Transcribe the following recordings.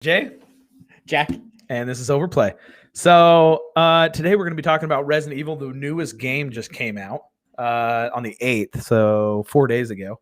Jay, Jack. and this is Overplay. So today we're going to be talking about Resident Evil. The newest game just came out on the 8th, so 4 days ago.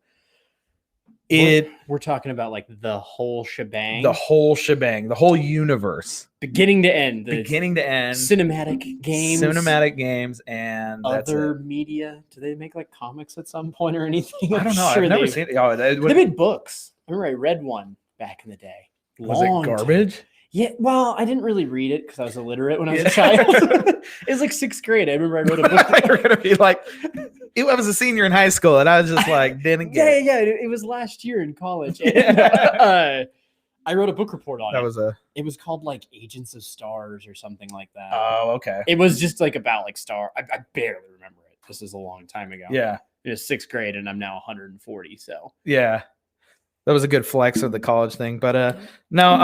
We're talking about like the whole shebang. The whole shebang, the whole universe. Beginning to end. Beginning to end. Cinematic games. And other media. Do they make like comics at some point or anything? I don't know. I've never seen it. Oh, they made books. I remember I read one back in the day. Was it garbage? Yeah, well, I didn't really read it because I was illiterate when I was a child. It was like 6th grade. I remember I wrote a book. You're going to be like, I was a senior in high school, and I was just like, didn't get it. Yeah. It was last year in college. I wrote a book report on it. It was called like Agents of Stars or something like that. Oh, okay. It was just like about like Star. I barely remember it. This is a long time ago. Yeah. It was 6th grade, and I'm now 140. So yeah. That was a good flex of the college thing, but no.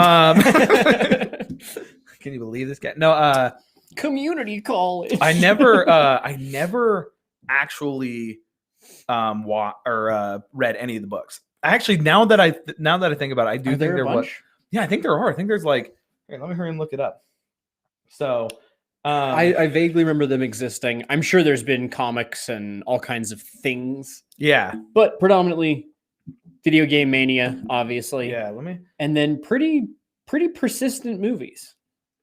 Can you believe this guy? No. Community college. I never actually read any of the books. Actually, now that I think about it, I do think there was. Yeah, I think there are. I think there's like. Here, let me hurry and look it up. So. I vaguely remember them existing. I'm sure there's been comics and all kinds of things. Yeah, but predominantly. Video game mania, obviously. Yeah, and then pretty persistent movies.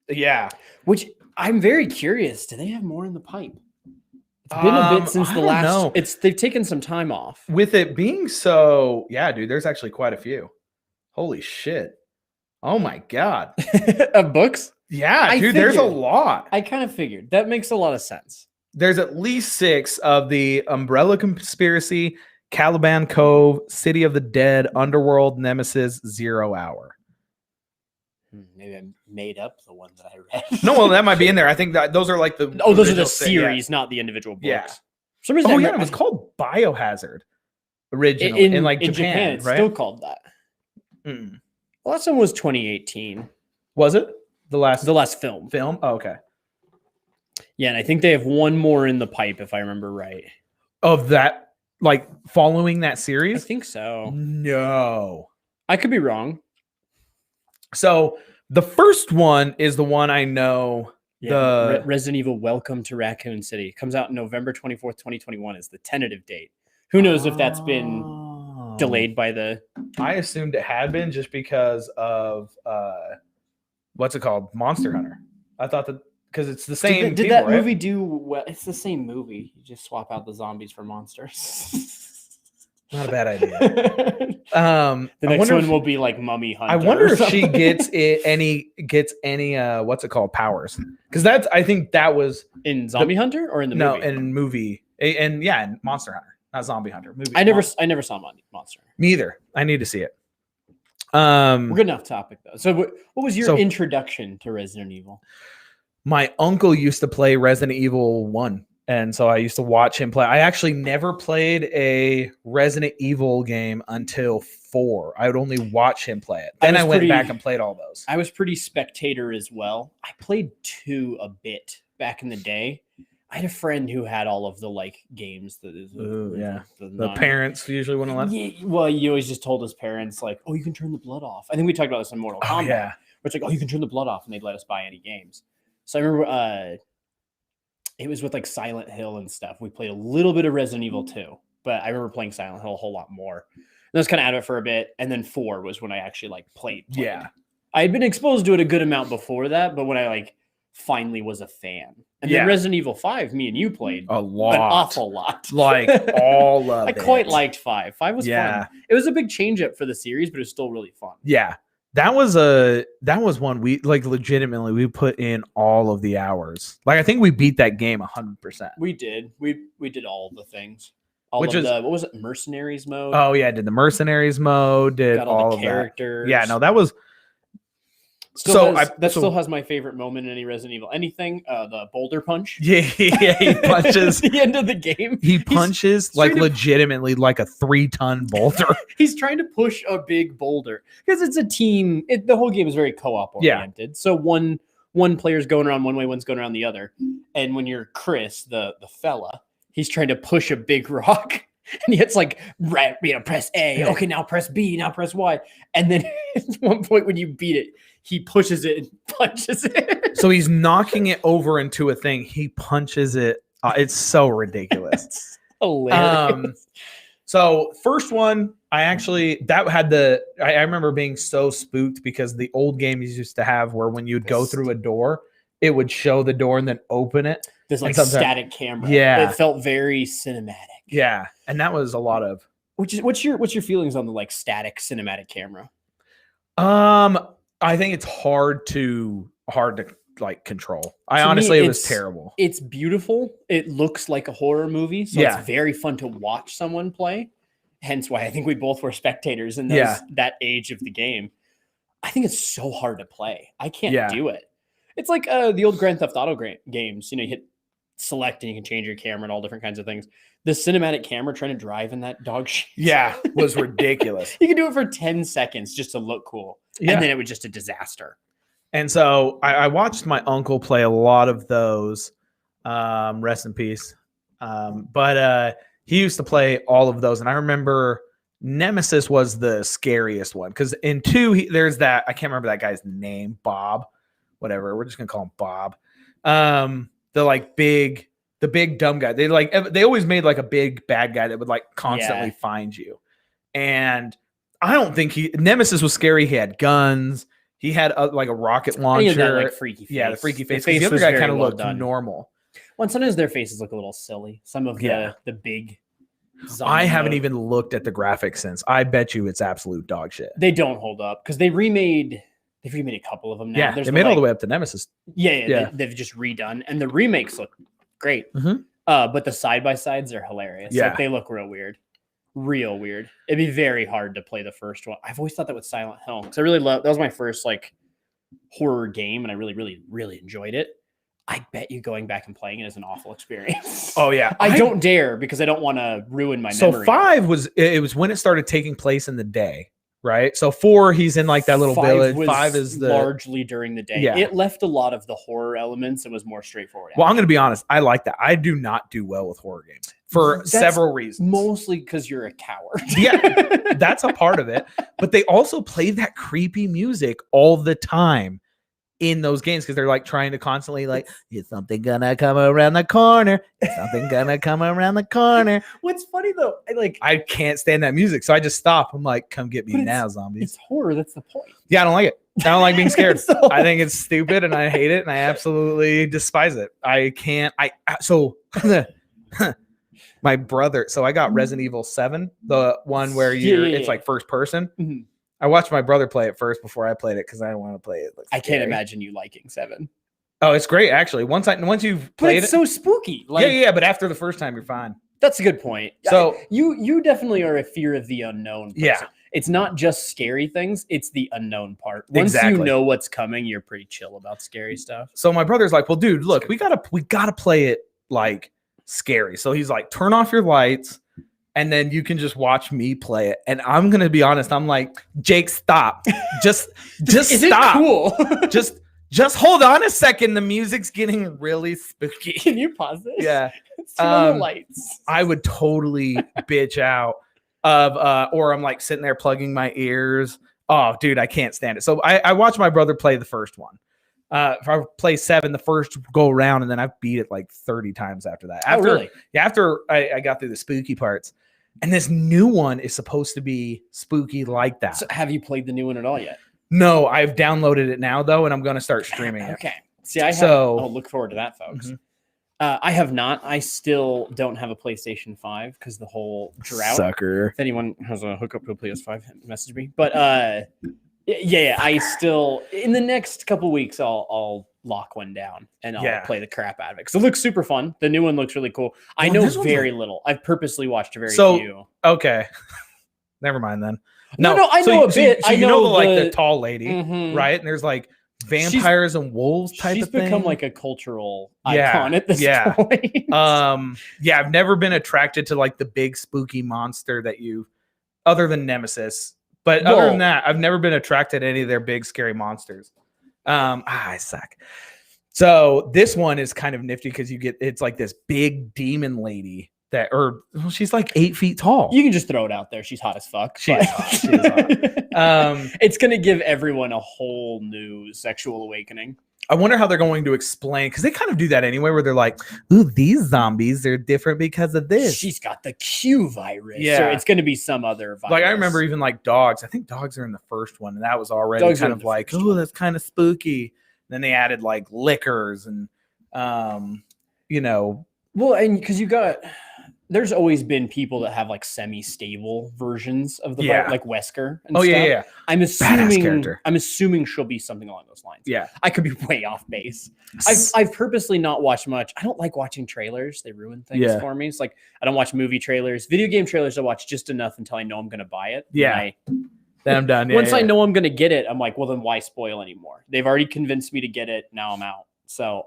Yeah. Which I'm very curious. Do they have more in the pipe? It's been a bit since the last. Know. They've taken some time off. With it being so, yeah, dude, there's actually quite a few. Holy shit. Oh my God. Of books? Yeah, dude, there's a lot. I kind of figured. That makes a lot of sense. There's at least 6 of the Umbrella Conspiracy, Caliban Cove, City of the Dead, Underworld, Nemesis, 0 Hour. Maybe I made up the ones that I read. No, well, that might be in there. I think that those are like the those are the series, not the individial books. Yeah. For some reason, it was called Biohazard originally in Japan, it's right? Still called that. The last one was 2018. Was it the last film? Oh, okay. Yeah, and I think they have one more in the pipe, if I remember right. Of that. Like following that series? I think so. No. I could be wrong. So the first one is the one I know. Yeah, Resident Evil Welcome to Raccoon City. Comes out November 24th, 2021 is the tentative date. Who knows if that's been delayed by the... I assumed it had been just because of, what's it called? Monster Hunter. I thought that... Because it's the same. Did that movie do well? It's the same movie. You just swap out the zombies for monsters. Not a bad idea. The next one will be like Mummy Hunter. I wonder if she gets any what's it called, powers? Because I think that was in Zombie Hunter or in the movie. No, in movie and yeah, in Monster Hunter, not Zombie Hunter. Movie. I never saw Monster Hunter. Me either. I need to see it. We're good enough topic though. So what was your introduction to Resident Evil? My uncle used to play Resident Evil 1, and so I used to watch him play. I actually never played a Resident Evil game until 4. I would only watch him play it. Then I went back and played all those. I was pretty spectator as well. I played 2 a bit back in the day. I had a friend who had all of the like games. The parents usually wouldn't let. Yeah, well, he always just told his parents like, "Oh, you can turn the blood off." I think we talked about this in Mortal Kombat. Yeah, where it's like, "Oh, you can turn the blood off," and they'd let us buy any games. So I remember it was with like Silent Hill and stuff. We played a little bit of Resident Evil 2, but I remember playing Silent Hill a whole lot more. And I was kind of out of it for a bit. And then 4 was when I actually like played. Yeah. I had been exposed to it a good amount before that, but when I like finally was a fan. And then Resident Evil 5, me and you played a lot. An awful lot. Like all of it. I quite liked 5. 5 was fun. It was a big change up for the series, but it was still really fun. Yeah. That was one we like legitimately we put in all of the hours. Like I think we beat that game 100%. We did. We did all the things. What was it? Mercenaries mode. Oh yeah, did the Mercenaries mode? Did got all the of characters. That? Yeah, no, that was. Still has my favorite moment in any Resident Evil. Anything, the boulder punch. Yeah, he punches. The end of the game. He punches like legitimately like a 3-ton boulder. He's trying to push a big boulder because it's a team. The whole game is very co-op oriented. Yeah. So one player's going around one way, one's going around the other. And when you're Chris, the fella, he's trying to push a big rock. And he hits like, right, press A. Okay, now press B. Now press Y. And then at one point when you beat it, he pushes it and punches it. So he's knocking it over into a thing. He punches it. It's so ridiculous. It's hilarious. So first one, I remember being so spooked because the old games used to have where when you'd go through a door, it would show the door and then open it. This like static camera. Yeah. It felt very cinematic. Yeah. And that was a lot of. What's your feelings on the like static cinematic camera? I think it's hard to like control. It was terrible. It's beautiful. It looks like a horror movie, so it's very fun to watch someone play. Hence why I think we both were spectators in that age of the game. I think it's so hard to play. I can't do it. It's like the old Grand Theft Auto games. You hit select and you can change your camera and all different kinds of things. The cinematic camera trying to drive in that dog shit was ridiculous. You could do it for 10 seconds just to look cool. And then it was just a disaster. And so I watched my uncle play a lot of those. Rest in peace. But he used to play all of those. And I remember Nemesis was the scariest one. Because in 2, there's that, I can't remember that guy's name, Bob, whatever. We're just going to call him Bob. The big dumb guy. They always made like a big bad guy that would like constantly find you. And I don't think Nemesis was scary. He had guns. He had like a rocket launcher. That, like, freaky face. Yeah, the freaky face. The other guy kind of looked normal. Well, sometimes their faces look a little silly. Some of the big. I haven't even looked at the graphics since. I bet you it's absolute dog shit. They don't hold up because they've remade a couple of them now. Yeah, they made all the way up to Nemesis. Yeah. They've just redone, and the remakes look great. Mm-hmm. But the side by sides are hilarious. Yeah, like, they look real weird. It'd be very hard to play the first one. I've always thought that with Silent Hill because I really that was my first like horror game, and I really, really, really enjoyed it. I bet you going back and playing it is an awful experience. Oh yeah, I don't dare because I don't want to ruin my memory. So 5 was when it started taking place in the day, right? So 4, he's in like that little village. 5 is largely during the day. Yeah. It left a lot of the horror elements and was more straightforward. Well, I'm going to be honest. I like that. I do not do well with horror games for several reasons. Mostly because you're a coward. Yeah, that's a part of it. But they also play that creepy music all the time in those games because they're like trying to constantly like, is something gonna come around the corner? Is something gonna come around the corner? What's funny though, I can't stand that music, so I just stop. I'm like, come get me now, zombies. It's horror. That's the point. Yeah, I don't like it. I don't like being scared. I think it's stupid and I hate it and I absolutely despise it. I can't. My brother. So I got Resident Evil 7, the one where it's like first person. Mm-hmm. I watched my brother play it first before I played it because I didn't want to play it. I can't imagine you liking 7. Oh, it's great actually. Once you've played it's so spooky. Yeah, but after the first time, you're fine. That's a good point. So you definitely are a fear of the unknown person. Yeah. It's not just scary things, it's the unknown part. Once you know what's coming, you're pretty chill about scary stuff. So my brother's like, well, dude, look, we gotta play it like scary. So he's like, turn off your lights. And then you can just watch me play it. And I'm going to be honest. I'm like, Jake, stop. Just stop. Cool. just hold on a second. The music's getting really spooky. Can you pause this? Yeah. Turn on the lights. I would totally bitch out or I'm like sitting there plugging my ears. Oh, dude, I can't stand it. So I watched my brother play the first one. If I play 7 the first go around, and then I've beat it like 30 times after that. After I got through the spooky parts. And this new one is supposed to be spooky like that. So have you played the new one at all yet? No, I've downloaded it now though, and I'm going to start streaming it. Okay. See, I'll look forward to that, folks. Mm-hmm. I have not. I still don't have a PlayStation 5 because the whole drought. Sucker. If anyone has a hookup to a PS5, message me. But I still in the next couple weeks I'll lock one down and I'll play the crap out of it because it looks super fun. The new one looks really cool. I know very little. I've purposely watched very few. Okay, never mind then. No, I know a bit. I know the tall lady, right? And there's like vampires and wolves type of thing. She's become like a cultural icon at this point. I've never been attracted to like the big spooky monster other than Nemesis. But other than that, I've never been attracted to any of their big scary monsters. I suck. So this one is kind of nifty because it's like this big demon lady that, or well, she's like 8 feet tall. You can just throw it out there. She's hot as fuck. She is hot. She is hot. It's going to give everyone a whole new sexual awakening. I wonder how they're going to explain, because they kind of do that anyway, where they're like, ooh, these zombies are different because of this. She's got the Q virus. Yeah. Or it's going to be some other virus. Like, I remember even like dogs. I think dogs are in the first one, and that was already Dogs kind of like, oh, that's kind of spooky. Then they added like liquors and, you know. Well, and because there's always been people that have like semi-stable versions of the virus, like Wesker. And stuff. Yeah. I'm Badass character. assuming she'll be something along those lines. Yeah. I could be way off base. I've purposely not watched much. I don't like watching trailers. They ruin things for me. It's like I don't watch movie trailers. Video game trailers I watch just enough until I know I'm going to buy it. Yeah. Then I'm done. Once I know I'm going to get it, I'm like, well, then why spoil anymore? They've already convinced me to get it. Now I'm out. So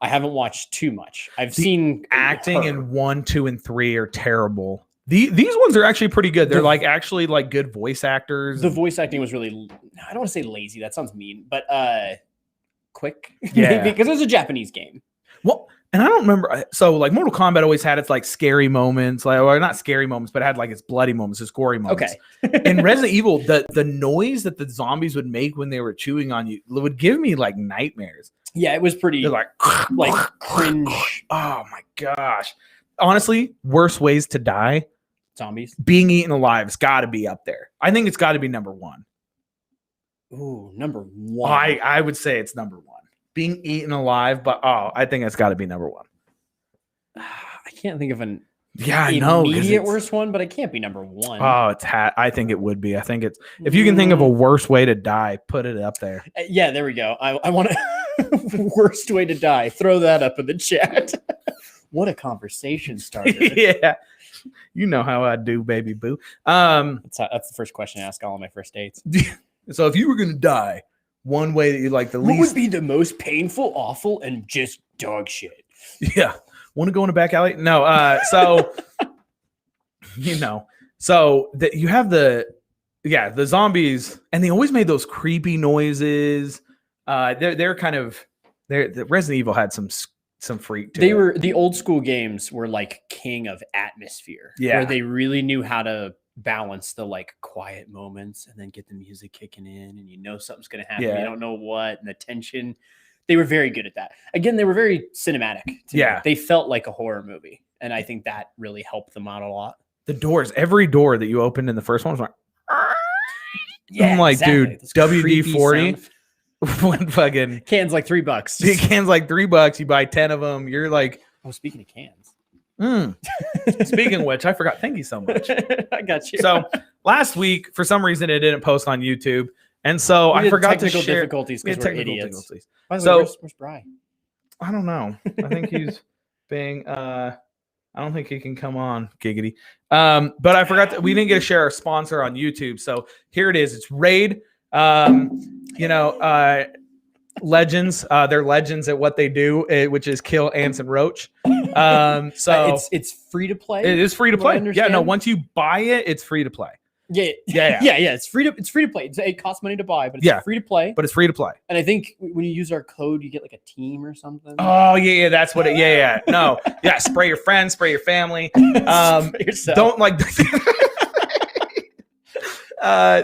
I haven't watched too much. I've seen acting in 1, 2, and 3 are terrible. These ones are actually pretty good. They're like actually like good voice actors. The voice acting was really, I don't want to say lazy. That sounds mean, but quick. Yeah. Because it was a Japanese game. Well, and I don't remember. So like Mortal Kombat always had its like scary moments, like, or not scary moments, but it had like its bloody moments, its gory moments. Okay. In Resident Evil, the noise that the zombies would make when they were chewing on you would give me like nightmares. Yeah, it was pretty. They're like cringe. Oh my gosh. Honestly, worst ways to die. Zombies. Being eaten alive has got to be up there. I think it's got to be number 1. Ooh, number 1. I would say it's number 1. Being eaten alive, but I think it's got to be number 1. I can't think of an I know immediate worst one, but it can't be number 1. Oh, I think it would be. I think it's if you can think of a worse way to die, put it up there. Yeah, there we go. I want to worst way to die. Throw that up in the chat. What a conversation starter. Yeah. You know how I do, baby boo. That's the first question I ask all of my first dates. So if you were gonna die, one way that you like the least, what would be the most painful, awful, and just dog shit? Yeah. Want to go in a back alley? No. So you know, so that you have the zombies, and they always made those creepy noises. They're kind of the Resident Evil had some freak to it. The old school games were like king of atmosphere. Yeah. Where they really knew how to balance the like quiet moments and then get the music kicking in, and you know something's gonna happen. Yeah. You don't know what, and the tension. They were very good at that. Again, they were very cinematic. To me. They felt like a horror movie, and I think that really helped them out a lot. The doors, every door that you opened in the first one was like, yeah, I'm like, exactly. dude, WD-40 when fucking cans like $3. Cans like $3. You buy 10 of them. You're like, oh, speaking of cans. Speaking of which, I forgot. Thank you so much. I got you. So last week, for some reason, it didn't post on YouTube, and so I forgot to share. Difficulties because we're idiots. By the way, where's Bri? I don't know. I think he's being. I don't think he can come on, giggity. But I forgot that we didn't get to share our sponsor on YouTube. So here it is. It's Raid. Legends. They're legends at what they do, which is kill ants and roach. So it's free to play. It is free to play. Yeah, no. Once you buy it, it's free to play. Yeah. It's free to play. It costs money to buy, but it's free to play. But it's free to play. And I think when you use our code, you get like a team or something. Oh yeah, that's what it. Yeah. No, yeah. Spray your friends, spray your family. Spray yourself. Don't like.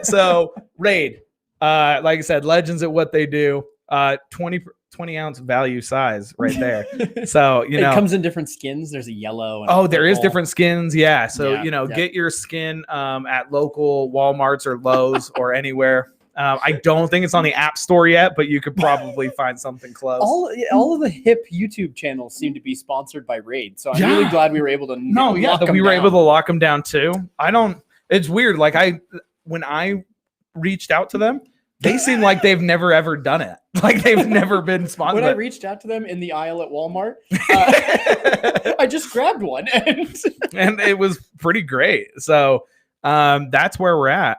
So Raid, like I said, legends at what they do. 20 ounce value size right there. So it comes in different skins. There's a yellow. And there is different skins. Yeah. So get your skin at local Walmarts or Lowe's or anywhere. I don't think it's on the App Store yet, but you could probably find something close. All of the hip YouTube channels seem to be sponsored by Raid. So I'm really glad we were able to. We were able to lock them down too. It's weird. Like when I reached out to them, they seem like they've never ever done it. Like they've never been sponsored. When I reached out to them in the aisle at Walmart, I just grabbed one and it was pretty great. So that's where we're at.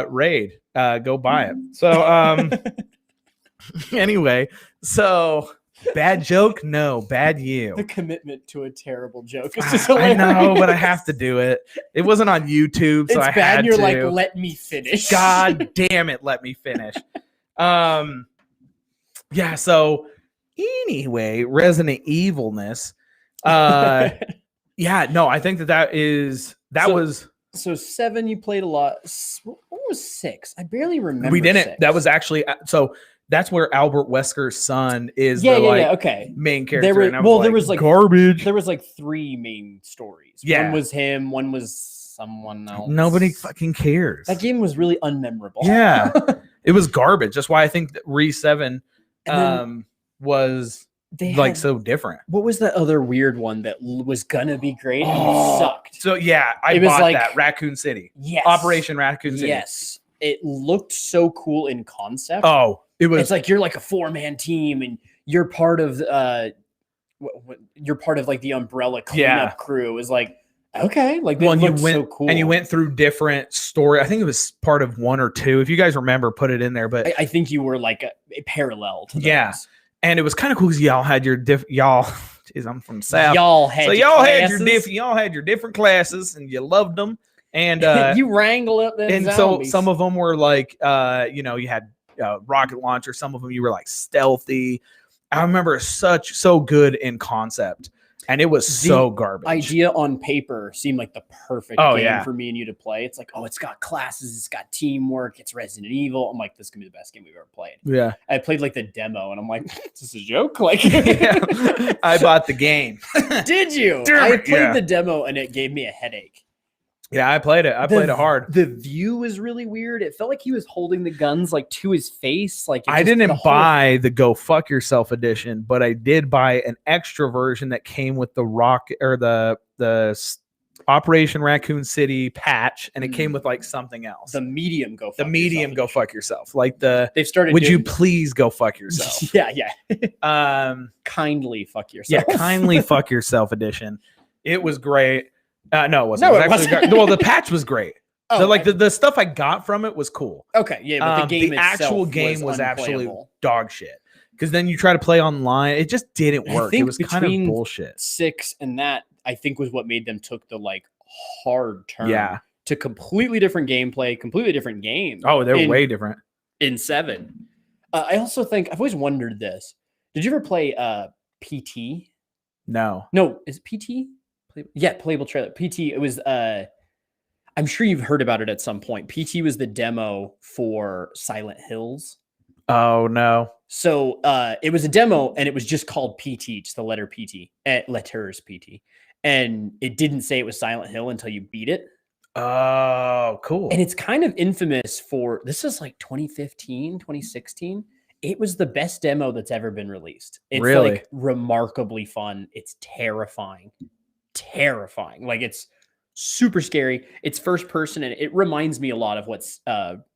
Raid, go buy it. So anyway, so bad joke? No, bad you. The commitment to a terrible joke is just hilarious. I know, but I have to do it. It wasn't on YouTube, so I had to. It's bad. You're like, let me finish. God damn it, let me finish. Yeah. So anyway, Resident Evilness. Yeah, no, I think that was So 7, you played a lot. What was 6? I barely remember. we didn't. 6. That was actually so. That's where Albert Wesker's son is Okay. main character. There was like garbage. There was like 3 main stories. Yeah. One was him, one was someone else. Nobody fucking cares. That game was really unmemorable. Yeah. It was garbage. That's why I think that Re 7 was so different. What was that other weird one that was gonna be great and sucked? So yeah, I bought that Raccoon City. Yes. Operation Raccoon City. Yes. It looked so cool in concept. Oh, it's like you're like a 4-man team and you're part of like the Umbrella cleanup crew. It was like, okay, like you went so cool. And you went through different story. I think it was part of 1 or 2. If you guys remember, put it in there. But I think you were like a parallel to those. Yeah. And it was kind of cool because y'all had your y'all. Jeez, I'm from the South. Y'all had your different classes, and you loved them. And you wrangle up them. And zombies. So some of them were like, you had rocket launcher. Some of them you were like stealthy. I remember so good in concept, and it was so garbage. Idea on paper seemed like the perfect game for me and you to play. It's like, it's got classes, it's got teamwork, it's Resident Evil. I'm like, this is gonna be the best game we've ever played. Yeah, I played like the demo, and I'm like, is this a joke? Like, I bought the game. Did you? I played the demo, and it gave me a headache. Yeah, I played it. I played it hard. The view was really weird. It felt like he was holding the guns like to his face. Like I didn't buy the Go Fuck Yourself edition, but I did buy an extra version that came with the the Operation Raccoon City patch, and it came with like something else. The medium Go Fuck Yourself. Like they've started. Would you please go fuck yourself? Yeah. Kindly fuck yourself. Yeah, kindly fuck yourself edition. It was great. No, it wasn't. No, it wasn't. Well, the patch was great. The stuff I got from it was cool. Okay, yeah, but the actual game was absolutely dog shit. Because then you try to play online, it just didn't work. It was kind of bullshit. 6 and that I think was what made them took the like hard turn to completely different gameplay, completely different game. Oh, they're way different in 7. I also think I've always wondered this. Did you ever play PT? No, is it PT? Playable trailer. PT. It was. I'm sure you've heard about it at some point. PT was the demo for Silent Hills. Oh no! So it was a demo, and it was just called PT, just the letter PT, letters PT, and it didn't say it was Silent Hill until you beat it. Oh, cool! And it's kind of infamous for this is like 2015, 2016. It was the best demo that's ever been released. It's like remarkably fun. It's terrifying. Like it's super scary. It's first person, and it reminds me a lot of what's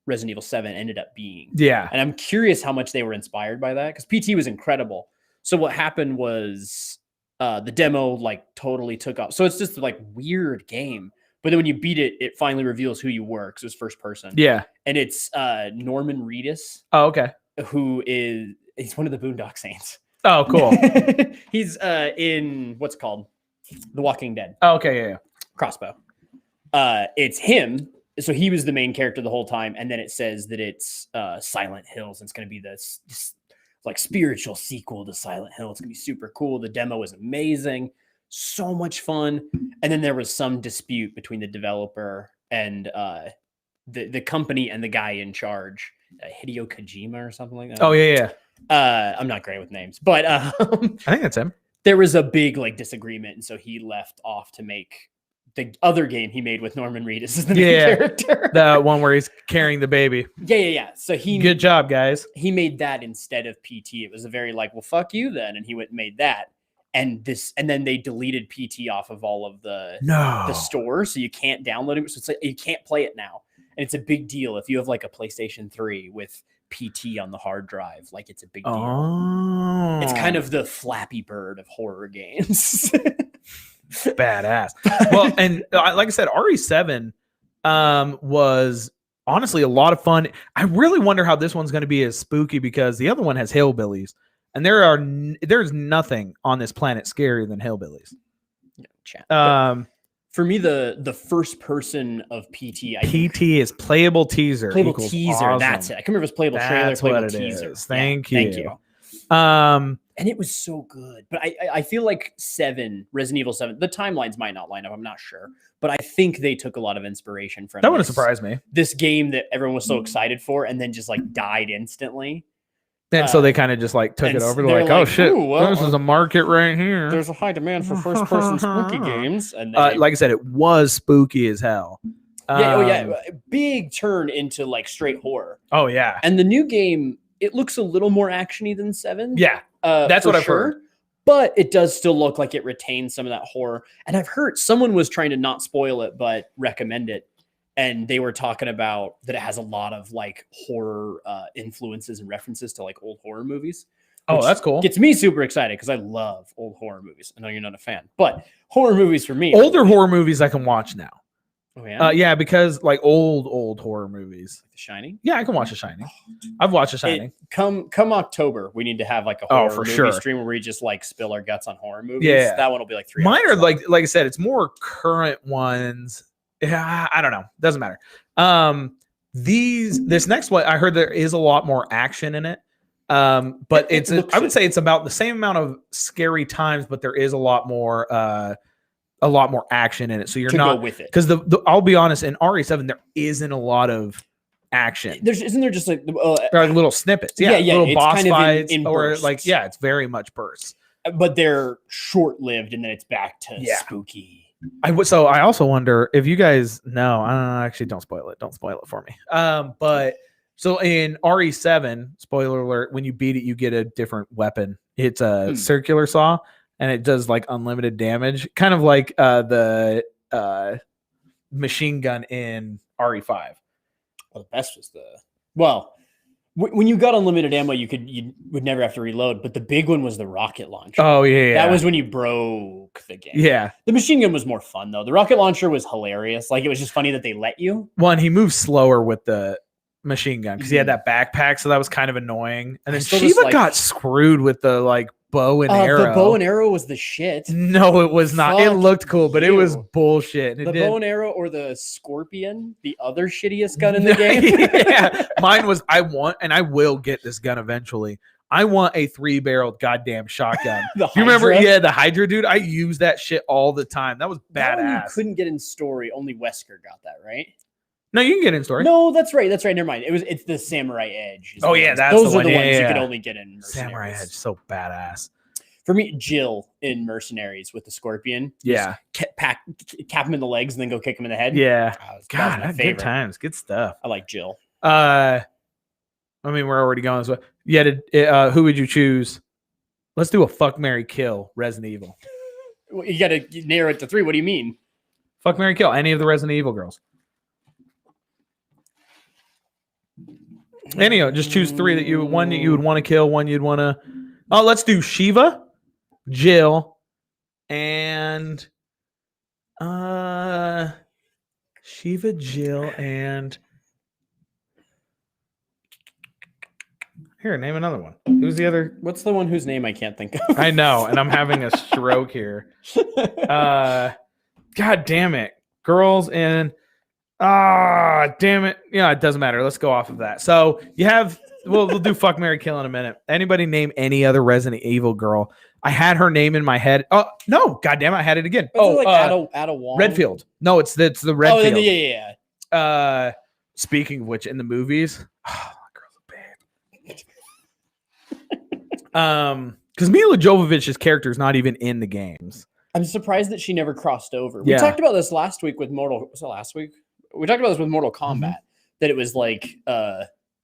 Resident Evil 7 ended up being. Yeah. And I'm curious how much they were inspired by that, because PT was incredible. So what happened was the demo like totally took off. So it's just like weird game. But then when you beat it, it finally reveals who you were, because it was first person. Yeah. And it's Norman Reedus. Oh, okay. He's one of the Boondock Saints. Oh, cool. He's in what's it called? The Walking Dead. Oh, okay, yeah. Crossbow. It's him. So he was the main character the whole time, and then it says that it's Silent Hills, and it's going to be this like spiritual sequel to Silent Hill. It's going to be super cool. The demo was amazing, so much fun. And then there was some dispute between the developer and the company and the guy in charge, Hideo Kojima or something like that. Oh yeah. I'm not great with names, but I think that's him. There was a big like disagreement, and so he left off to make the other game he made with Norman Reedus as the main character. The one where he's carrying the baby. Yeah. So good job, guys. He made that instead of PT. It was a very like, well, fuck you then, and he went and made that. And then they deleted PT off of all of the store, so you can't download it. So it's like you can't play it now, and it's a big deal if you have like a PlayStation 3 with PT on the hard drive. Like it's a big deal. Oh. It's kind of the Flappy Bird of horror games. Badass. Well, and like I said, RE7 was honestly a lot of fun. I really wonder how this one's going to be as spooky, because the other one has hillbillies, and there's nothing on this planet scarier than hillbillies. For me, the first person of PT, PT is playable teaser. Playable teaser. Awesome. That's it. I can remember if it's playable trailer, playable teaser. Thank you. And it was so good. But I feel like Resident Evil 7, the timelines might not line up. I'm not sure. But I think they took a lot of inspiration from That wouldn't surprise me. This game that everyone was so excited for and then just like died instantly. And so they kind of just like took it over. They're like, oh shit, this is a market right here. There's a high demand for first-person spooky games. And like I said, it was spooky as hell. Big turn into like straight horror. Oh yeah. And the new game, it looks a little more actiony than 7. Yeah. That's what I've heard. But it does still look like it retains some of that horror. And I've heard someone was trying to not spoil it, but recommend it. And they were talking about that it has a lot of like horror influences and references to like old horror movies. Oh, that's cool. Gets me super excited because I love old horror movies. I know you're not a fan, but horror movies for me. Older horror movies I can watch now. Oh, yeah? Yeah, because like old horror movies. Like The Shining? Yeah, I can watch The Shining. I've watched The Shining. Come October, we need to have like a horror movie stream where we just like spill our guts on horror movies. Yeah. That one will be like 3 Mine are like I said, it's more current ones. Yeah, I don't know. Doesn't matter. This next one, I heard there is a lot more action in it. But I would say it's about the same amount of scary times, but there is a lot more action in it. So you're not with it. Because I'll be honest, in RE7 there isn't a lot of action. Isn't there just like like little snippets? Yeah, little boss kind fights, in or bursts. like it's very much bursts. But they're short-lived, and then it's back to spooky. I also wonder if you guys know. Actually, don't spoil it. Don't spoil it for me. But so in RE7, spoiler alert, when you beat it, you get a different weapon. It's a circular saw, and it does like unlimited damage, kind of like the machine gun in RE5. Well, the best was when you got unlimited ammo, you would never have to reload. But the big one was the rocket launcher. Oh yeah. That was when you broke the game. Yeah. The machine gun was more fun though. The rocket launcher was hilarious. Like it was just funny that they let you. One, he moved slower with the machine gun because he had that backpack, so that was kind of annoying. And then Shiva got screwed with the like bow and arrow. The bow and arrow was the shit. No, it was not. It looked cool, but it was bullshit. The bow and arrow or the scorpion, the other shittiest gun in the game. Yeah, mine was. I want and I will get this gun eventually. I want a 3-barreled goddamn shotgun. You remember? Yeah, the Hydra dude. I use that shit all the time. That was badass. You couldn't get in story. Only Wesker got that, right? No, you can get in story. No, that's right. That's right. Never mind. It's the Samurai Edge. Oh yeah, those are the ones you could only get in Mercenaries. Samurai Edge, so badass. For me, Jill in Mercenaries with the scorpion. Yeah, cap him in the legs and then go kick him in the head. Yeah, God, my good times, good stuff. I like Jill. I mean, we're already going this way. Yeah, who would you choose? Let's do a fuck, marry, kill Resident Evil. You got to narrow it to 3. What do you mean? Fuck, marry, kill any of the Resident Evil girls. Anyhow, just choose 3 that you would want to kill, one you'd want to. Oh, let's do Shiva, Jill, and Shiva, Jill, and here, name another one. Who's the other? What's the one whose name I can't think of? I know, and I'm having a stroke here. God damn it, girls and. Damn it. Yeah, it doesn't matter. Let's go off of that. So you have, we'll do fuck, marry, kill in a minute. Anybody name any other Resident Evil girl? I had her name in my head. Oh, no. God damn it. I had it again. Ada Wong? Redfield. No, it's the Redfield. Oh, yeah. Speaking of which, in the movies, girl's a babe. Because Mila Jovovich's character is not even in the games. I'm surprised that she never crossed over. We talked about this last week with was it last week? We talked about this with Mortal Kombat, that it was like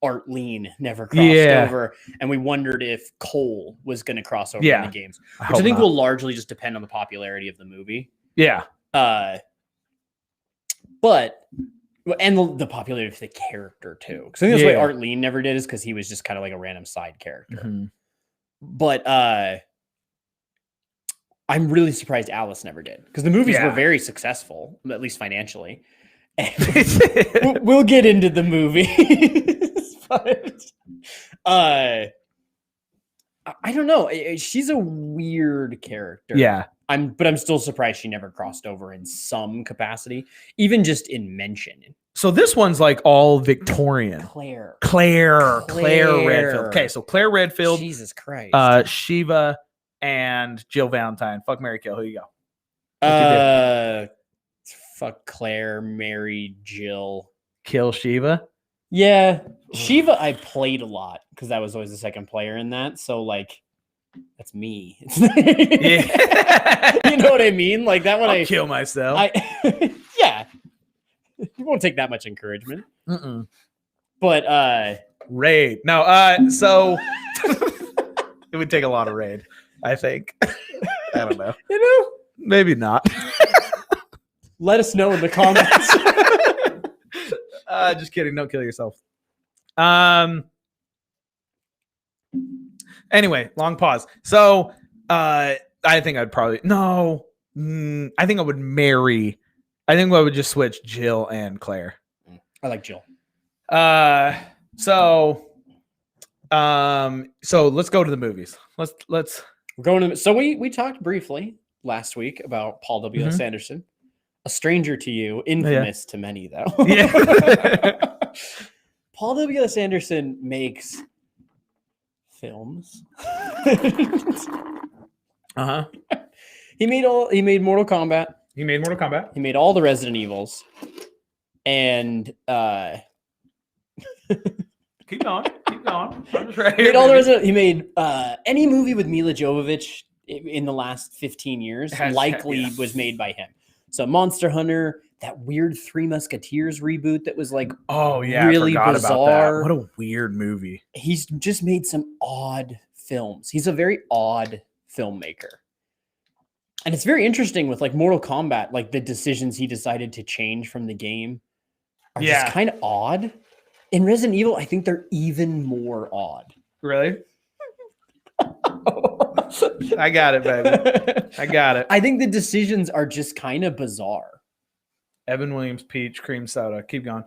Arlene never crossed over, and we wondered if Cole was going to cross over in the games, which I think will largely just depend on the popularity of the movie. Yeah. But the popularity of the character too, because I think that's why Arlene never did, is because he was just kind of like a random side character. But I'm really surprised Alice never did, because the movies were very successful, at least financially. We'll get into the movies, but I don't know. She's a weird character. Yeah, I'm still surprised she never crossed over in some capacity, even just in mention. So this one's like all Victorian. Claire Redfield. Okay, so Claire Redfield, Jesus Christ. Shiva, and Jill Valentine. Fuck, marry, kill. Who you go? Fuck Claire, Mary, Jill. Kill Shiva. Yeah, Shiva. I played a lot because I was always the second player in that. So like, that's me. Yeah. You know what I mean? Like that one. I'll kill myself. Yeah. You won't take that much encouragement. Mm-mm. But raid. No. So it would take a lot of raid. I think. I don't know. You know, maybe not. Let us know in the comments. Just kidding. Don't kill yourself. Anyway, long pause. So, I think I'd probably I think I would marry. I think I would just switch Jill and Claire. I like Jill. So let's go to the movies. Let's. We're going to. So we talked briefly last week about Paul W.S. Anderson, a stranger to you, infamous to many though. Yeah. Paul W.S. Anderson makes films. He made Mortal Kombat. He made Mortal Kombat. He made all the Resident Evils. And keep going. I'm just right he here, made all the Resident. He made any movie with Mila Jovovich in the last 15 years was made by him. So Monster Hunter, that weird Three Musketeers reboot that was like really bizarre. What a weird movie. He's just made some odd films. He's a very odd filmmaker. And it's very interesting with like Mortal Kombat, like the decisions he decided to change from the game are just kind of odd. In Resident Evil, I think they're even more odd. Really? I got it, baby. I got it. I think the decisions are just kind of bizarre. Evan Williams, peach, cream soda. Keep going.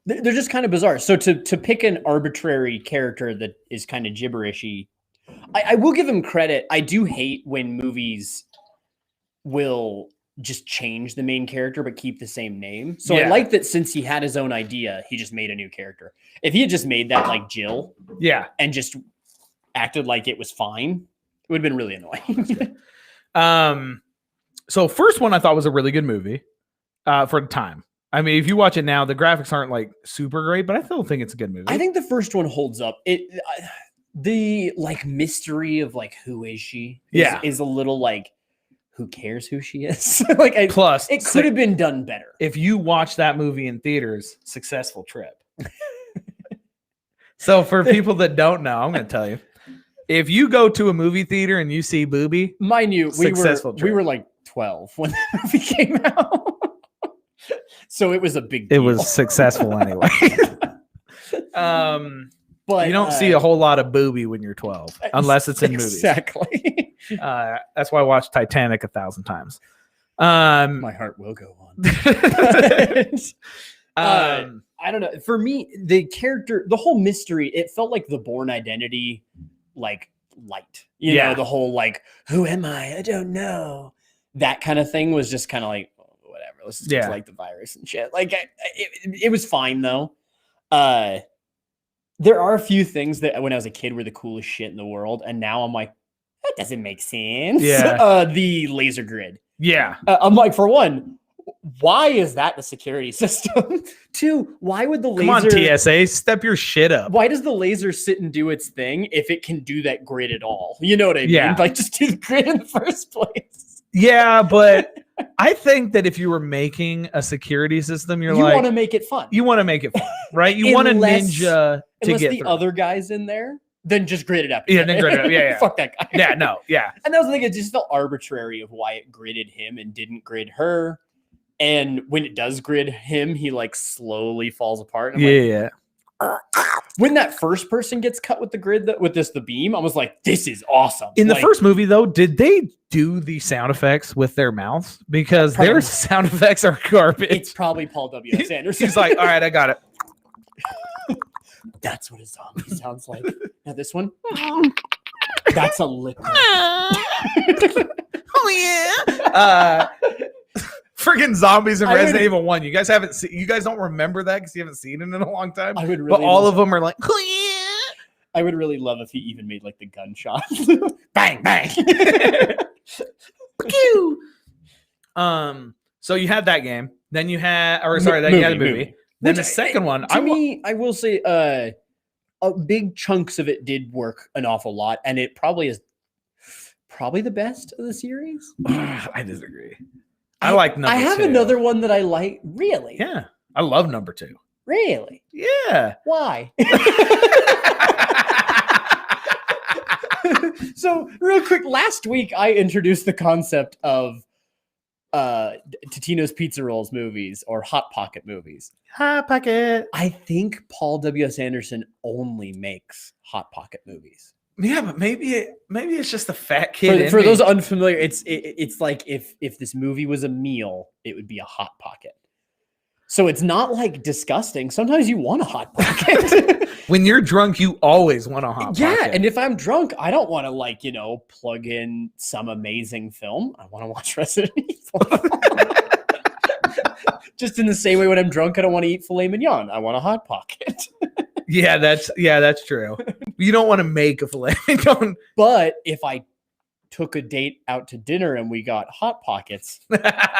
They're just kind of bizarre. So to pick an arbitrary character that is kind of gibberishy, I will give him credit. I do hate when movies will just change the main character but keep the same name. So I like that since he had his own idea, he just made a new character. If he had just made that like Jill, and just acted like it was fine, it would have been really annoying. So first one I thought was a really good movie for the time. I mean, if you watch it now, the graphics aren't like super great, but I still think it's a good movie. I think the first one holds up. The like mystery of like who is she is a little like, who cares who she is? Plus it could have been done better. If you watch that movie in theaters, successful trip. So for people that don't know, I'm going to tell you, if you go to a movie theater and you see Booby, mind you, we were like 12 when the movie came out. So it was a big deal. It was successful anyway. But you don't see a whole lot of Booby when you're 12, unless it's in movies. Exactly. That's why I watched Titanic 1,000 times. My heart will go on. I don't know. For me, the character, the whole mystery, it felt like the Bourne Identity, like light. You know, the whole like, who am I? I don't know. That kind of thing was just kind of like, whatever. Let's just like the virus and shit. Like it was fine though. There are a few things that when I was a kid were the coolest shit in the world, and now I'm like, that doesn't make sense. Yeah. The laser grid. Yeah. I'm like, for one, why is that the security system? Two, why would the laser... Come on, TSA, step your shit up. Why does the laser sit and do its thing if it can do that grid at all? You know what I mean? Yeah. Like, just do the grid in the first place. Yeah, but I think that if you were making a security system, you want to make it fun. You want to make it fun, right? You want a ninja to get the other guys in there, then just grid it up. Yeah, then grid it up. Yeah. Fuck that guy. Yeah, no, yeah. And that was the thing. It just felt arbitrary of why it gridded him and didn't grid her. And when it does grid him, he like slowly falls apart. And yeah. When that first person gets cut with the grid, the beam, I was like, this is awesome. In the first movie, though, did they do the sound effects with their mouths? Because their sound effects are garbage. It's probably Paul W.S. Anderson. He's like, all right, I got it. That's what a zombie sounds like. Now this one, that's a liquid. Oh, yeah. Freaking zombies in I Resident would- Evil 1. You guys haven't seen, you guys don't remember that because you haven't seen it in a long time. I would really But all love, of them are like, oh, I would really love if he even made like the gunshots. bang, bang. So you had that game. Then you had, or sorry, then you had a movie. Then the second one, I will say, big chunks of it did work an awful lot, and it probably is the best of the series. I disagree. I like number 2. I have another one that I like. Really? Yeah, I love number 2. Really? Yeah. Why? So real quick, last week I introduced the concept of Totino's Pizza Rolls movies or Hot Pocket movies. Hot Pocket. I think Paul W.S. Anderson only makes Hot Pocket movies. Yeah, but maybe it's just a fat kid. For those unfamiliar, it's like if this movie was a meal, it would be a Hot Pocket. So it's not like disgusting. Sometimes you want a Hot Pocket. When you're drunk, you always want a Hot Pocket. Yeah, and if I'm drunk, I don't want to plug in some amazing film. I want to watch Resident Evil. Just in the same way when I'm drunk, I don't want to eat filet mignon. I want a Hot Pocket. Yeah, that's true. You don't want to make a filet mignon. But if I took a date out to dinner and we got Hot Pockets,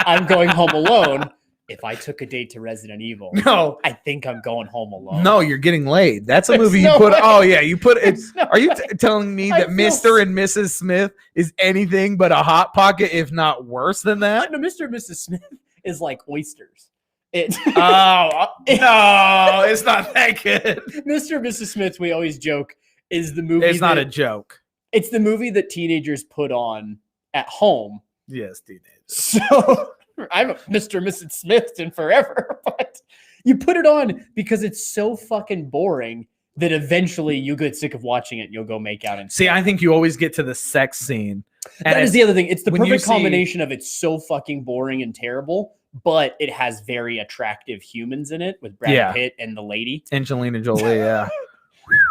I'm going home alone. If I took a date to Resident Evil, No, I think I'm going home alone. no, you're getting laid. That's a There's movie no you put. way. Oh yeah, you put it. No Are you way. telling me I that feel Mr. and Mrs. Smith is anything but a Hot Pocket, if not worse than that? No, Mr. and Mrs. Smith is like oysters. It. Oh no, it's not that good. Mr. and Mrs. Smith, we always joke, is the movie. It's not a joke. It's the movie that teenagers put on at home. Yes, teenagers. So I'm a Mr. and Mrs. Smith in forever, but you put it on because it's so fucking boring that eventually you get sick of watching it and you'll go make out and See, I think you always get to the sex scene. And that is the other thing. It's the when you perfect see- combination of it's so fucking boring and terrible, but it has very attractive humans in it with Brad Yeah. Pitt and the lady. Angelina Jolie, yeah.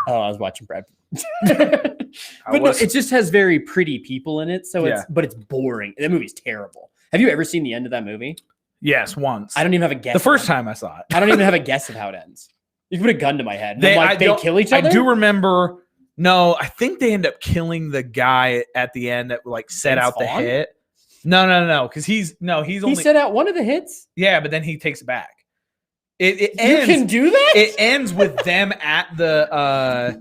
Oh, I was watching Brad Pitt. But no, it just has very pretty people in it, so it's boring. That movie's terrible. Have you ever seen the end of that movie? Yes, once. I don't even have a guess. The first time I saw it. I don't even have a guess of how it ends. You can put a gun to my head. And they kill each other? I do remember. No, I think they end up killing the guy at the end that like set Vince out the Vaughn? hit. No, because he's He only set out one of the hits? yeah, but then he takes it back. It You ends. can do that? It ends with them at the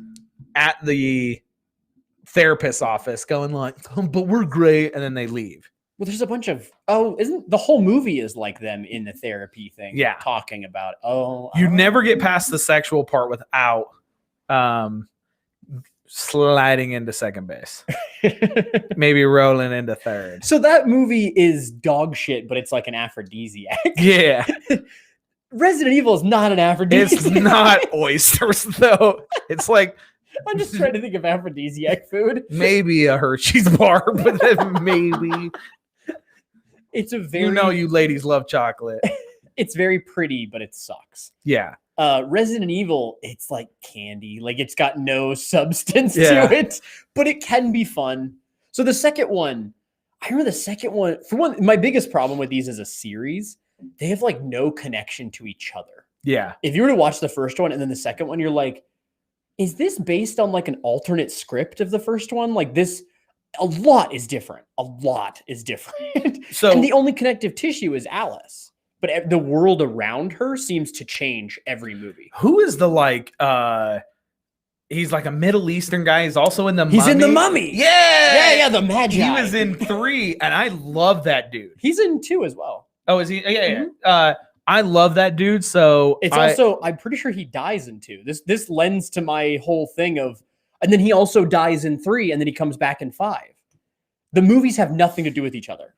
therapist's office going like, but we're great, and then they leave. Well, there's a bunch of isn't the whole movie is like them in the therapy thing? Yeah. Talking about You never get past the sexual part without sliding into second base. Maybe rolling into third. So that movie is dog shit, but it's like an aphrodisiac. Yeah. Resident Evil is not an aphrodisiac. It's not oysters though. It's like I'm just trying to think of aphrodisiac food. maybe a Hershey's bar, but then maybe It's a very you ladies love chocolate. it's very pretty, but it sucks. Yeah. Resident Evil, it's like candy. Like it's got no substance Yeah. to it, but it can be fun. So the second one, I remember the second one. For one, my biggest problem with these as a series, they have like no connection to each other. Yeah. If you were to watch the first one and then the second one, you're like, is this based on like an alternate script of the first one? Like this, a lot is different. A lot is different. So And the only connective tissue is Alice. But the world around her seems to change every movie. who is the like he's like a Middle Eastern guy. He's also in the He's in The Mummy. Mummy. Yeah. Yeah, the Magi. He was in 3 and I love that dude. He's in 2 as well. Oh, is he? Yeah, Mhm. yeah. I love that dude. So It's also, I'm pretty sure he dies in 2. This lends to my whole thing of, and then he also dies in 3, and then he comes back in 5. The movies have nothing to do with each other.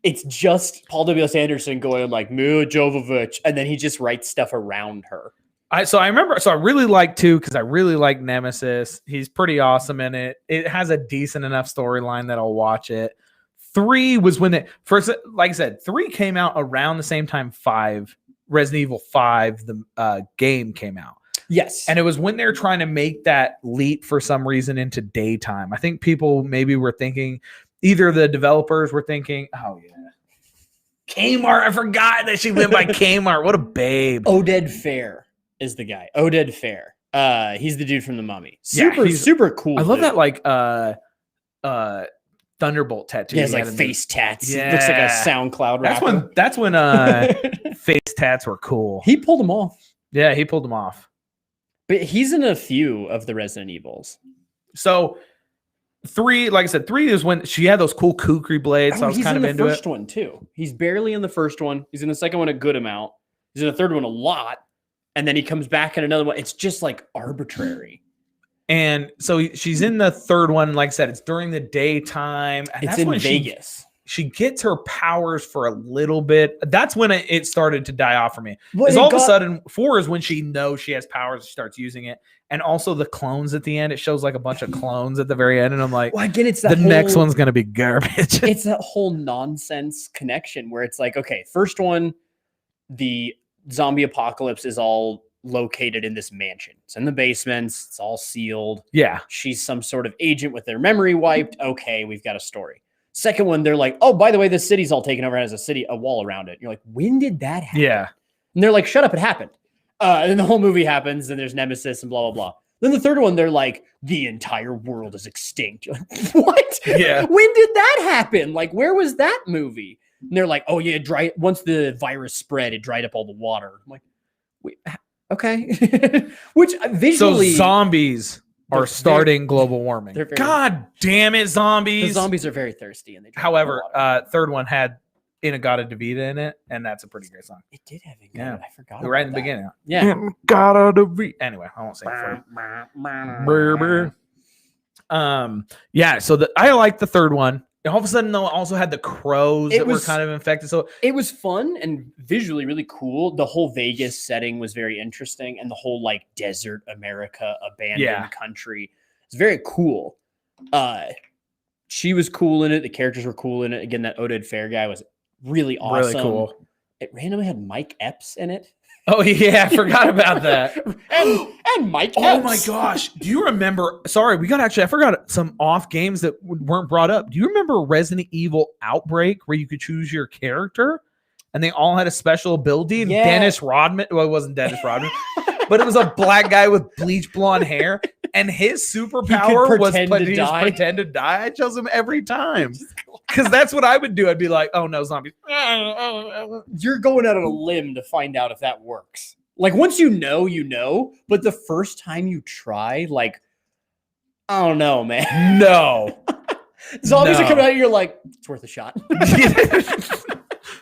It's just Paul W.S. Anderson going like Mila Jovovich, and then he just writes stuff around her. I really like 2 because I really like Nemesis. He's pretty awesome in it. It has a decent enough storyline that I'll watch it. 3 was when it first, like I said, 3 came out around the same time 5, Resident Evil 5, the game came out. Yes. And it was when they're trying to make that leap for some reason into daytime. I think people maybe were thinking, either the developers were thinking, oh yeah, Kmart. I forgot that she went by Kmart. What a babe. Oded Fair is the guy. Oded Fair. He's the dude from The Mummy. Yeah, Super cool. I love dude. that like Thunderbolt tattoo. Yeah, it's like face tats. Yeah. It looks like a SoundCloud rapper. That's when face tats were cool. He pulled them off. Yeah, he pulled them off. But he's in a few of the Resident Evils. So 3, like I said, 3 is when she had those cool kukri blades. So I was kind of into it. He's in the first one too. He's barely in the first one. He's in the second one a good amount. He's in the third one a lot. And then he comes back in another one. It's just like arbitrary. And so she's in the third one. Like I said, it's during the daytime. And it's that's in when Vegas. She gets her powers for a little bit. That's when it started to die off for me. Well, Because all of a sudden, 4 is when she knows she has powers, she starts using it. And also the clones at the end. It shows like a bunch of clones at the very end. And I'm like, well, again, it's the next one's going to be garbage. It's that whole nonsense connection where it's like, okay, first one, the zombie apocalypse is all located in this mansion. It's in the basements. It's all sealed. Yeah. She's some sort of agent with their memory wiped. Okay, we've got a story. Second one, they're like, oh, by the way, this city's all taken over, has a wall around it. You're like, when did that happen? Yeah. And they're like, shut up, it happened. And then the whole movie happens, and there's Nemesis and blah, blah, blah. Then the third one, they're like, the entire world is extinct. You're like, what? Yeah. When did that happen? Like, where was that movie? And they're like, oh, yeah, once the virus spread, it dried up all the water. I'm like, wait, okay. Which visually... So zombies are starting global warming. God damn it, zombies. The zombies are very thirsty. And they However, third one had Inagata Devita in it, and that's a pretty great song. It did have Inagata. Yeah. I forgot Right in the beginning. Yeah. Inagata Devita. Anyway, I won't say it for you. Yeah, so I like the third one. All of a sudden, though, it also had the crows that were kind of infected. So it was fun and visually really cool. The whole Vegas setting was very interesting, and the whole like desert America abandoned country. It's very cool. She was cool in it. The characters were cool in it. Again, that Oded Fair guy was really awesome. Really cool. It randomly had Mike Epps in it. Oh yeah, I forgot about that. and Mike Epps. Oh my gosh. Do you remember? Sorry, I forgot some off games that weren't brought up. Do you remember Resident Evil Outbreak where you could choose your character and they all had a special ability? And Dennis Rodman, well, it wasn't Dennis Rodman, but it was a black guy with bleach blonde hair. And his superpower was pretend to die. I chose him every time. Because that's what I would do. I'd be like, oh no, zombies. You're going out on a limb to find out if that works. Like once you know, but the first time you try, like, I don't know, man. No. Zombies are coming out, you're like, it's worth a shot.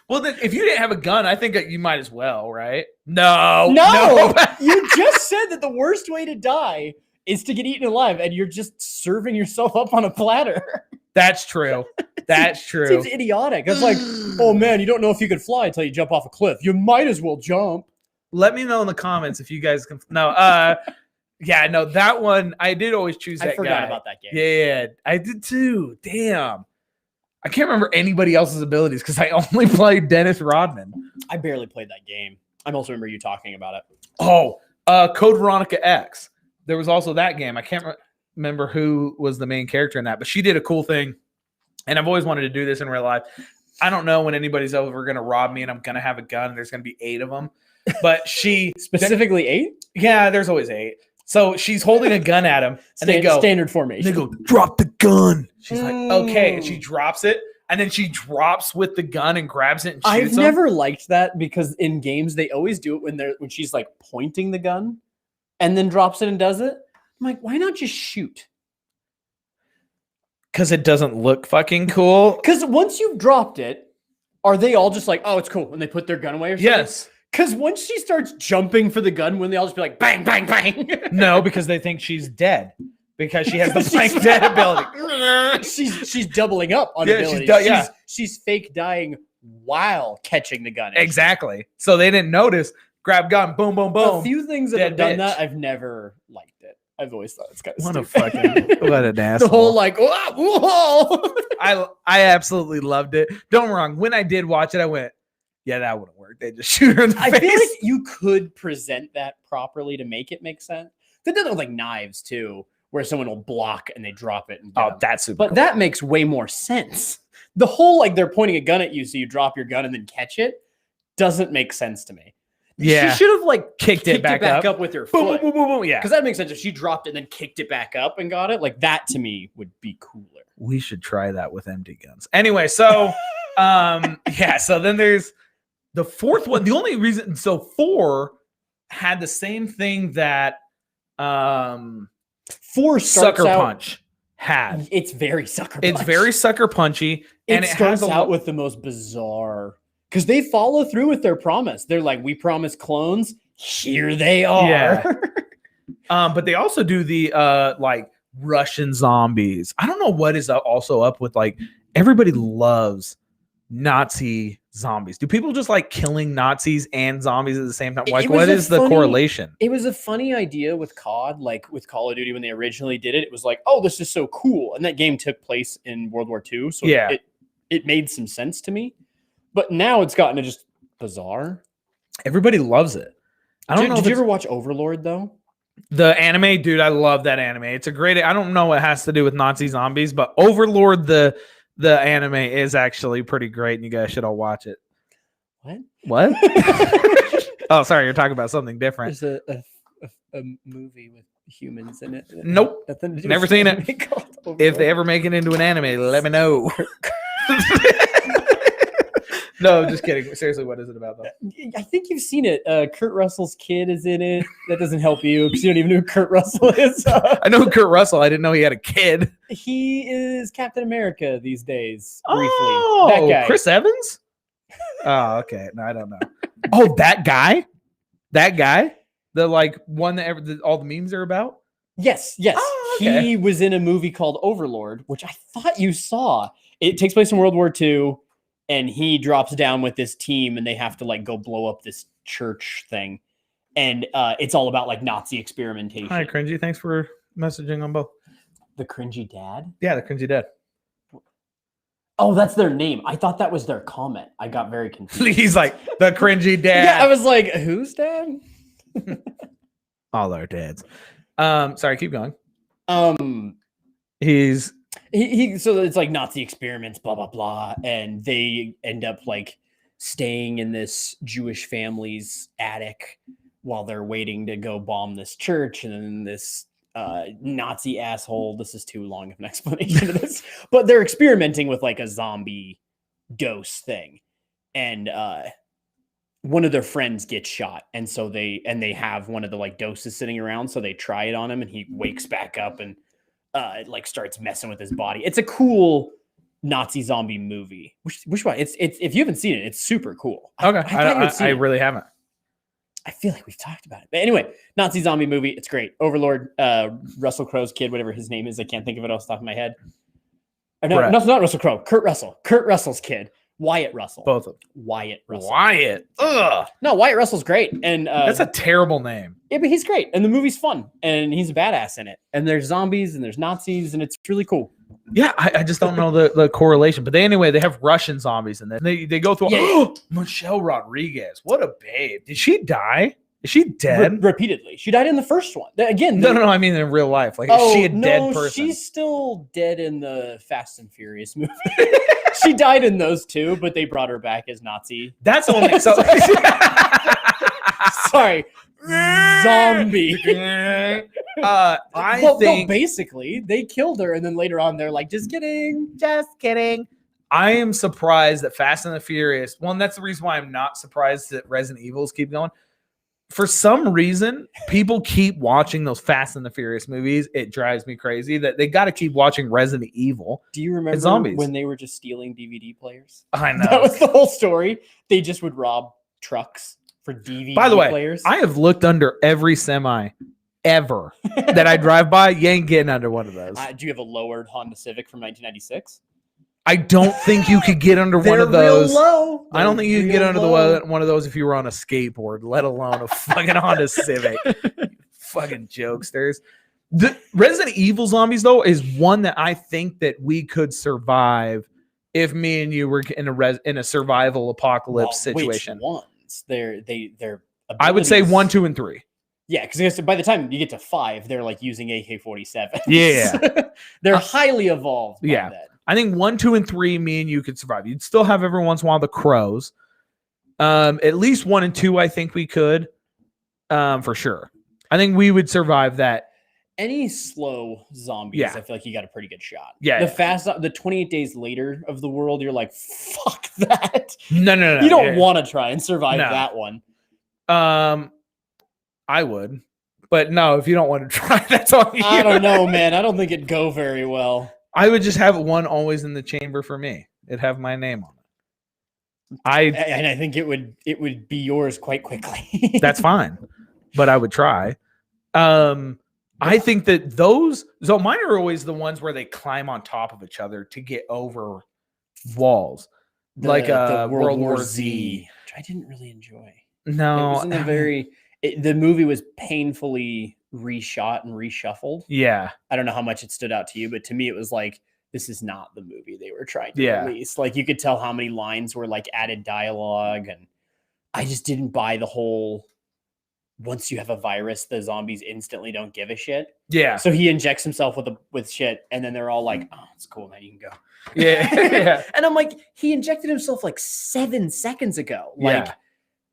Well, then if you didn't have a gun, I think that you might as well, right? No. You just said that the worst way to die is to get eaten alive, and you're just serving yourself up on a platter. That's true. That's true. Seems idiotic. It's like, oh man, you don't know if you could fly until you jump off a cliff. You might as well jump. Let me know in the comments if you guys can. No, that one I did always choose. I forgot about that game. Yeah, I did too. Damn, I can't remember anybody else's abilities because I only played Dennis Rodman. I barely played that game. I also remember you talking about it. Oh, Code Veronica X. There was also that game. I can't remember who was the main character in that, but she did a cool thing. And I've always wanted to do this in real life. I don't know when anybody's ever going to rob me and I'm going to have a gun. There's going to be 8 of them. But she... Specifically 8? Yeah, there's always 8. So she's holding a gun at him. And they go... Standard formation. They go, drop the gun. She's like, okay. And she drops it. And then she drops with the gun and grabs it and shoots I've never liked that because in games, they always do it when she's like pointing the gun and then drops it and does it. I'm like, why not just shoot? Because it doesn't look fucking cool. Because once you've dropped it, are they all just like, oh, it's cool, and they put their gun away or something? Yes. Because once she starts jumping for the gun, when they all just be like, bang, bang, bang. No, because they think she's dead. Because she has the blank dead ability. She's doubling up on ability. She's fake dying while catching the gun. Exactly. So they didn't notice. Grab gun, boom, boom, boom. A few things that have done that, I've never liked it. I've always thought it's kind of what an asshole. The whole like, whoa. I absolutely loved it. Don't get me wrong. When I did watch it, I went, yeah, that wouldn't work. They just shoot her in the face. I feel like you could present that properly to make it make sense. They did it with like knives too, where someone will block and they drop it. And Oh, that's super but cool. that makes way more sense. The whole like they're pointing a gun at you, so you drop your gun and then catch it doesn't make sense to me. Yeah. She should have like Kicked it back up. with her Boom, foot. boom, boom, boom, boom. Yeah. Because that makes sense. If she dropped it and then kicked it back up and got it, like that to me would be cooler. We should try that with empty guns. Anyway, so yeah, so then there's the fourth one. The only reason, so 4 had the same thing that 4 Sucker Punch had. It's very Sucker Punch. It's very Sucker Punchy, and it starts has out with the most bizarre, because they follow through with their promise. They're like, we promise clones. Here they are. Yeah. But they also do the like Russian zombies. I don't know what is also up with like everybody loves Nazi zombies. Do people just like killing Nazis and zombies at the same time? Like, what is the correlation? It was a funny idea with COD, like with Call of Duty when they originally did it. It was like, oh, this is so cool, and that game took place in World War II, so yeah, it made some sense to me. But now it's gotten to just bizarre. Everybody loves it. I don't know. Did you ever watch Overlord though? The anime, dude, I love that anime. It's a great. I don't know what it has to do with Nazi zombies, but Overlord, the anime is actually pretty great, and you guys should all watch it. What? Oh, sorry, you're talking about something different. There's a movie with humans in it. Nope, never seen it. If they ever make it into an anime, let me know. No, just kidding. Seriously, what is it about though? I think you've seen it. Kurt Russell's kid is in it. That doesn't help you because you don't even know who Kurt Russell is. I know Kurt Russell. I didn't know he had a kid. He is Captain America these days. Briefly. Oh, that guy. Chris Evans? Oh, okay. No, I don't know. Oh, that guy? That guy? The like one that all the memes are about? Yes. Oh, okay. He was in a movie called Overlord, which I thought you saw. It takes place in World War II. And he drops down with this team and they have to like go blow up this church thing. And it's all about like Nazi experimentation. Hi, Cringy. Thanks for messaging on both. The Cringy Dad? Yeah, the Cringy Dad. Oh, that's their name. I thought that was their comment. I got very confused. He's like, the Cringy Dad. Yeah, I was like, who's dad? All our dads. Sorry, keep going. He's... So it's like Nazi experiments, blah, blah, blah. And they end up like staying in this Jewish family's attic while they're waiting to go bomb this church. And then this Nazi asshole, this is too long of an explanation of this, but they're experimenting with like a zombie dose thing. And one of their friends gets shot. And so they have one of the like doses sitting around. So they try it on him and he wakes back up and it like starts messing with his body. It's a cool Nazi zombie movie. Which one? It's if you haven't seen it, it's super cool. Okay, I really haven't. I feel like we've talked about it. But anyway, Nazi zombie movie. It's great. Overlord, Russell Crowe's kid, whatever his name is. I can't think of it off the top of my head. No, not Russell Crowe. Kurt Russell. Kurt Russell's kid. Wyatt Russell. Both of them. Wyatt Russell. Wyatt. Ugh. No, Wyatt Russell's great. And that's a terrible name. Yeah, but he's great. And the movie's fun. And he's a badass in it. And there's zombies and there's Nazis and it's really cool. Yeah, I just don't know the correlation. But they have Russian zombies in there. They go through Michelle Rodriguez. What a babe. Did she die? Is she dead? Repeatedly. She died in the first one. Again. No. I mean in real life. Like, is she a dead person? She's still dead in the Fast and Furious movie. She died in those two, but they brought her back as Nazi. That's the one. Sorry. Zombie. I think basically they killed her, and then later on they're like, just kidding. I am surprised that Fast and the Furious. Well, and that's the reason why I'm not surprised that Resident Evils keep going. For some reason, people keep watching those Fast and the Furious movies. It drives me crazy that they got to keep watching Resident Evil. Do you remember when they were just stealing DVD players? I know. That was the whole story. They just would rob trucks for DVD players. By the way, I have looked under every semi ever that I drive by. You ain't getting under one of those. Do you have a lowered Honda Civic from 1996? I don't think you could get under one of those. Real low. I don't think you could get under one of those if you were on a skateboard, let alone a fucking Honda Civic. Fucking jokesters. The Resident Evil zombies, though, is one that I think that we could survive if me and you were in a survival apocalypse situation. Which ones? They're I would say 1, 2, and 3. Yeah, because by the time you get to 5, they're like using AK-47s. Yeah. They're highly evolved. By Yeah. then. I think 1, 2, and 3, me and you could survive. You'd still have every once in a while the crows. At least 1 and 2, I think we could. For sure. I think we would survive that. Any slow zombies, Yeah. I feel like you got a pretty good shot. Yeah. The 28 days later of the world, you're like, fuck that. No. You don't want to try and survive No. that one. I would. But no, if you don't want to try, that's on you. I don't know, man. I don't think it'd go very well. I would just have one always in the chamber for me. It'd have my name on it. I think it would be yours quite quickly. That's fine. But I would try. I think that so mine are always the ones where they climb on top of each other to get over walls. The World War Z. Which I didn't really enjoy. No. It wasn't the movie was painfully reshot and reshuffled. Yeah. I don't know how much it stood out to you, but to me it was like, this is not the movie they were trying to release. Like you could tell how many lines were like added dialogue, and I just didn't buy the whole once you have a virus, the zombies instantly don't give a shit. Yeah. So he injects himself with shit, and then they're all like, "Oh, it's cool, man. You can go." Yeah. And I'm like, he injected himself like 7 seconds ago. Like,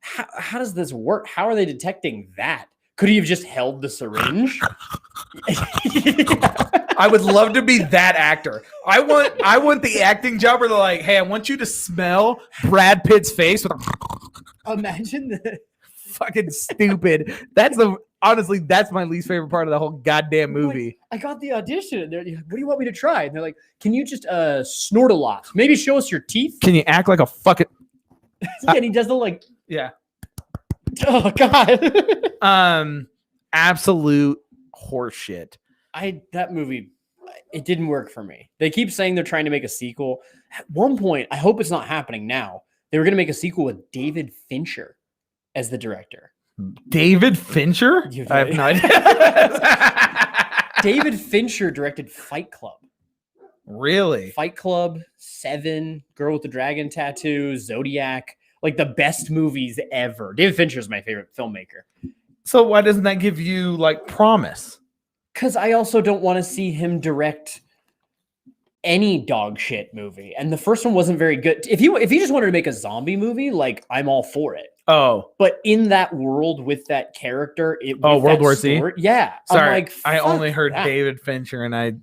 how does this work? How are they detecting that? Could he have just held the syringe? I would love to be that actor. I want the acting job where they're like, hey, I want you to smell Brad Pitt's face with a imagine the fucking stupid. Honestly, that's my least favorite part of the whole goddamn movie. Like, I got the audition. And they're like, what do you want me to try? And they're like, can you just snort a lot? Maybe show us your teeth. Can you act like a fucking and he does the like yeah. Oh god. Absolute horseshit. That movie, it didn't work for me. They keep saying they're trying to make a sequel. At one point, I hope it's not happening now. They were going to make a sequel with David Fincher as the director. David Fincher? I have no idea. David Fincher directed Fight Club. Really? Fight Club, Seven, Girl with the Dragon Tattoo, Zodiac, like the best movies ever. David Fincher is my favorite filmmaker. So why doesn't that give you like promise? Because I also don't want to see him direct any dog shit movie. And the first one wasn't very good. If he just wanted to make a zombie movie, like I'm all for it. Oh. But in that world with that character, World War Z? Yeah. Sorry, I'm like, I only heard that. David Fincher and I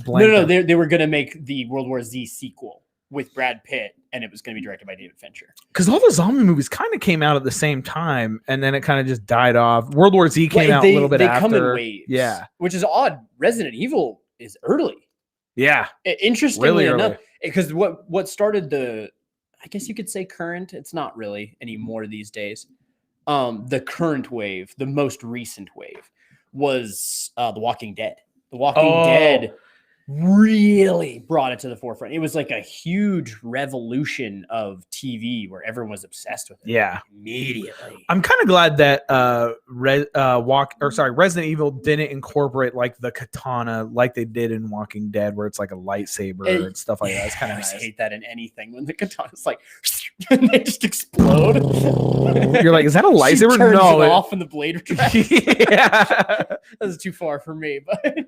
blanked. No, they were gonna make the World War Z sequel with Brad Pitt, and it was gonna be directed by David Fincher. Because all the zombie movies kind of came out at the same time, and then it kind of just died off. World War Z came out a little bit after. They come in waves. Yeah. Which is odd. Resident Evil is early. Yeah. Interestingly really enough, because what started I guess you could say current. It's not really anymore these days. The current wave, the most recent wave, was The Walking Dead. The Walking Dead really brought it to the forefront. It was like a huge revolution of TV where everyone was obsessed with it. Yeah. Immediately. I'm kind of glad that Resident Evil didn't incorporate like the katana like they did in Walking Dead, where it's like a lightsaber and stuff like that. It's kind of nice. I hate that in anything when the katana's like and they just explode. You're like, is that a lightsaber? She turns No, it off and the blade retracts. Yeah. That's too far for me, but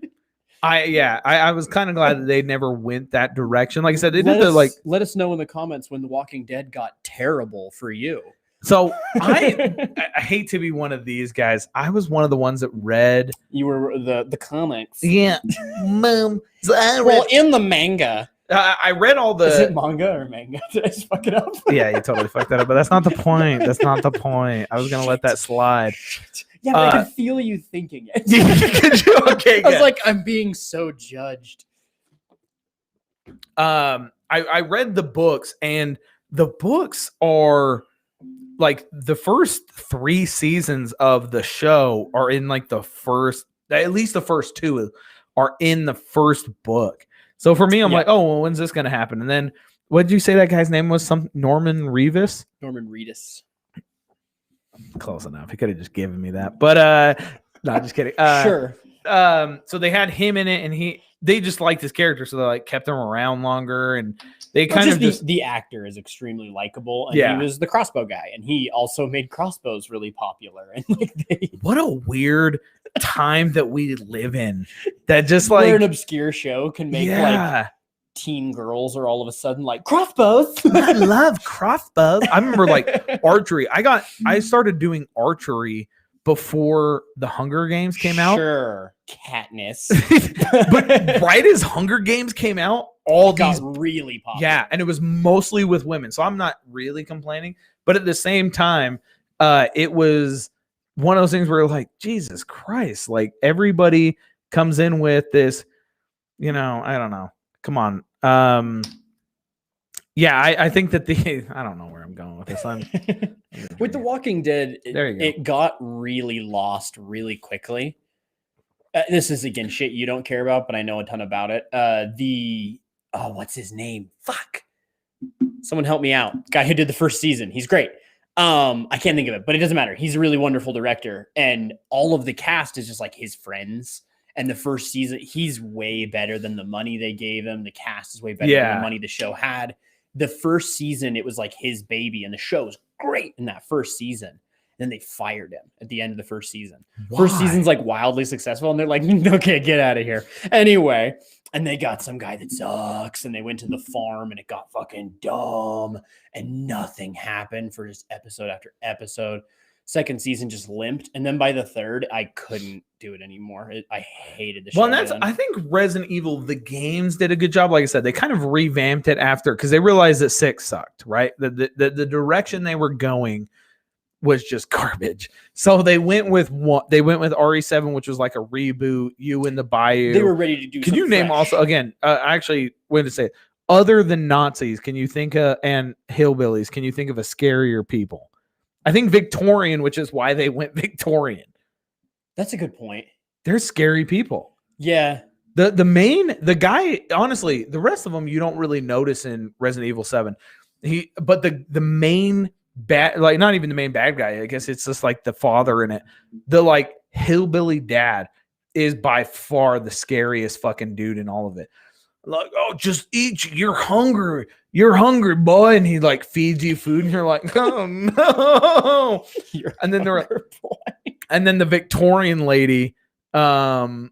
I was kind of glad that they never went that direction. Like I said, let us know in the comments when The Walking Dead got terrible for you. So I hate to be one of these guys. I was one of the ones that read. You were the comics. Yeah, Mom. So in the manga. I read all the. Is it manga or manga? Did I just fuck it up? Yeah, you totally fucked that up. But that's not the point. That's not the point. I was gonna let that slide. Yeah, but I could feel you thinking it. Okay, I was like, I'm being so judged. I read the books, and the books are like the first 3 seasons of the show are in like at least the first 2 are in the first book. So for me, I'm like, oh, well, when's this gonna happen? And then what did you say that guy's name was? Norman Reedus. Norman Reedus. Close enough. He could have just given me that, but no, just kidding. Sure. So they had him in it, and they just liked his character, so they like kept him around longer, and they kind of the actor is extremely likable, and Yeah. he was the crossbow guy, and he also made crossbows really popular. And like what a weird time that we live in. That just where like an obscure show can make like yeah, teen girls are all of a sudden like crossbows. I love crossbows. I remember like archery. I started doing archery before the Hunger Games came out. Sure, Katniss. But right as Hunger Games came out, all these got really popular. Yeah, and it was mostly with women, so I'm not really complaining. But at the same time, it was one of those things where like, Jesus Christ, like everybody comes in with this, I don't know. Come on. Yeah, I think that I don't know where I'm going with this. With The Walking Dead, There you go. it got really lost really quickly. This is again shit you don't care about, but I know a ton about it. What's his name? Fuck. Someone help me out. Guy who did the first season. He's great. I can't think of it, but it doesn't matter. He's a really wonderful director, and all of the cast is just like his friends. And the first season, he's way better than the money they gave him. The cast is way better than the money the show had. The first season, it was like his baby, and the show was great in that first season. Then they fired him at the end of the first season. Why? First season's like wildly successful, and they're like, okay, get out of here. Anyway, and they got some guy that sucks, and they went to the farm, and it got fucking dumb, and nothing happened for just episode after episode. Second season just limped, and then by the third, I couldn't do it anymore. I hated the show. Well, and I think Resident Evil, the games did a good job. Like I said, they kind of revamped it after because they realized that 6 sucked, right? The direction they were going was just garbage. So they went with RE7, which was like a reboot. You in the Bayou. They were ready to do. Can you name also again? Actually, wait to say it. Other than Nazis, can you think of and hillbillies? Can you think of a scarier people? I think Victorian, which is why they went Victorian. That's a good point. They're scary people. Yeah. The guy, honestly, the rest of them you don't really notice in Resident Evil 7. But the main bad, like not even the main bad guy, I guess it's just like the father in it. The like hillbilly dad is by far the scariest fucking dude in all of it. Like, oh, just eat. You're hungry, boy. And he like feeds you food, and you're like, oh no. And then and then the Victorian lady, dude,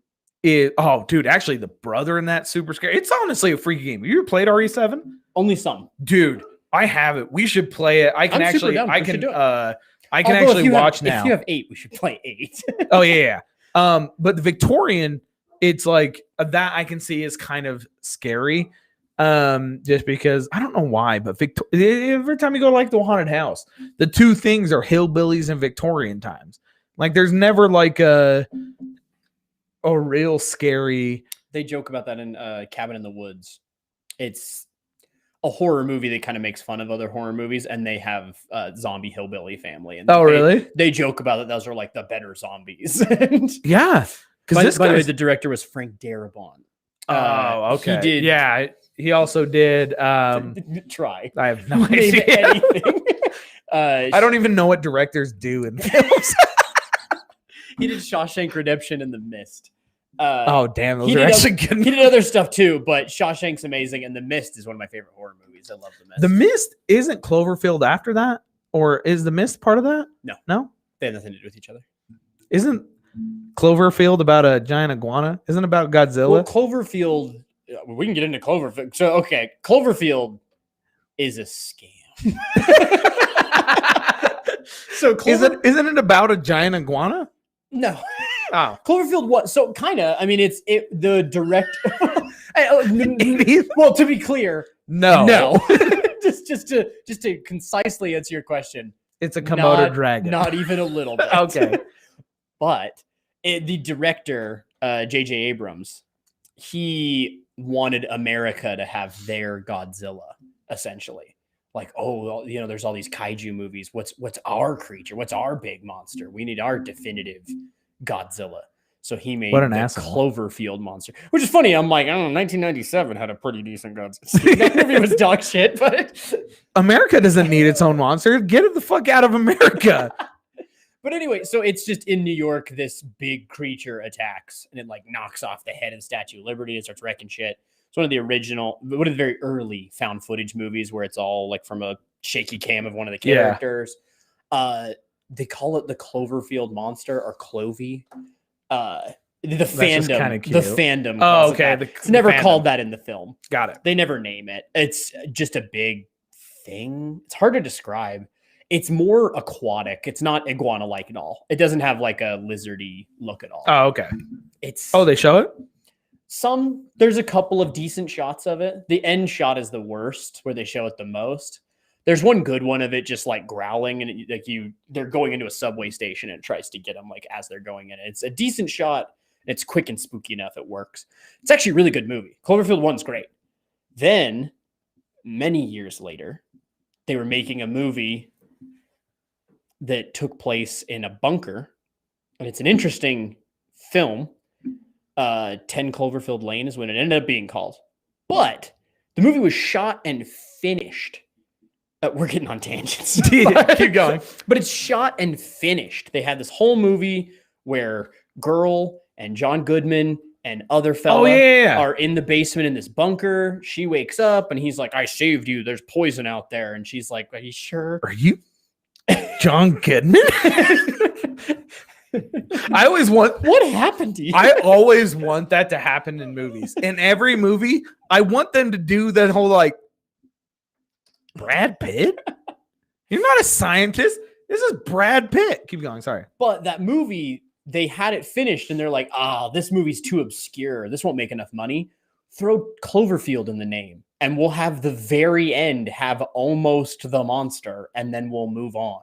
actually the brother in that super scary. It's honestly a freaky game. Have you ever played RE7? Only some, dude. I have it. We should play it. I can actually watch now. If you have 8, we should play 8. Oh yeah. But the Victorian, it's like that I can see is kind of scary. Just because I don't know why, but every time you go to like the haunted house, the two things are hillbillies and Victorian times. Like there's never like a real scary. They joke about that in Cabin in the Woods. It's a horror movie that kind of makes fun of other horror movies, and they have zombie hillbilly family. And really? They joke about it. Those are like the better zombies. Yeah. Because by the way, the director was Frank Darabont. Okay. He did. Yeah. He also did. Try. I have no idea. Anything. I don't even know what directors do in films. He did Shawshank Redemption and The Mist. Damn. Those are actually good. He did other stuff too, but Shawshank's amazing, and The Mist is one of my favorite horror movies. I love The Mist. The Mist isn't Cloverfield after that? Or is The Mist part of that? No? They have nothing to do with each other. Isn't Cloverfield about a giant iguana? Isn't it about Godzilla? Well, Cloverfield, we can get into Cloverfield. So, okay, Cloverfield is a scam. So, isn't it about a giant iguana? No. Oh. Cloverfield what? So kind of. I mean, the direct. Well, to be clear, no. just to concisely answer your question, it's a Komodo dragon. Not even a little bit. Okay. But the director, J.J. Abrams, he wanted America to have their Godzilla, essentially. Like, there's all these kaiju movies. What's our creature? What's our big monster? We need our definitive Godzilla. So he made the Cloverfield monster, which is funny. I'm like, I don't know, 1997 had a pretty decent Godzilla. That movie was dog shit, but America doesn't need its own monster. Get it the fuck out of America. But anyway, so it's just in New York, this big creature attacks and it like knocks off the head of the Statue of Liberty and starts wrecking shit. It's one of the very early found footage movies where it's all like from a shaky cam of one of the characters. They call it the Cloverfield Monster or Clovey. The fandom. Oh, okay. It's never called that in the film. Got it. They never name it. It's just a big thing. It's hard to describe. It's more aquatic. It's not iguana-like at all. It doesn't have like a lizardy look at all. Oh, okay. They show it? There's a couple of decent shots of it. The end shot is the worst, where they show it the most. There's one good one of it just like growling, and they're going into a subway station and it tries to get them like as they're going in. It's a decent shot. It's quick and spooky enough. It works. It's actually a really good movie. Cloverfield 1's great. Then, many years later, they were making a movie that took place in a bunker. And it's an interesting film. 10 Cloverfield Lane is what it ended up being called. But the movie was shot and finished. We're getting on tangents. Keep going. But it's shot and finished. They had this whole movie where girl and John Goodman and other fella are in the basement in this bunker. She wakes up and he's like, I saved you. There's poison out there. And she's like, are you sure? Are you John Goodman? I always want... What happened to you? I always want that to happen in movies. In every movie, I want them to do that whole like, Brad Pitt? You're not a scientist. This is Brad Pitt. Keep going. Sorry. But that movie, they had it finished and they're like, this movie's too obscure. This won't make enough money. Throw Cloverfield in the name and we'll have the very end have almost the monster and then we'll move on.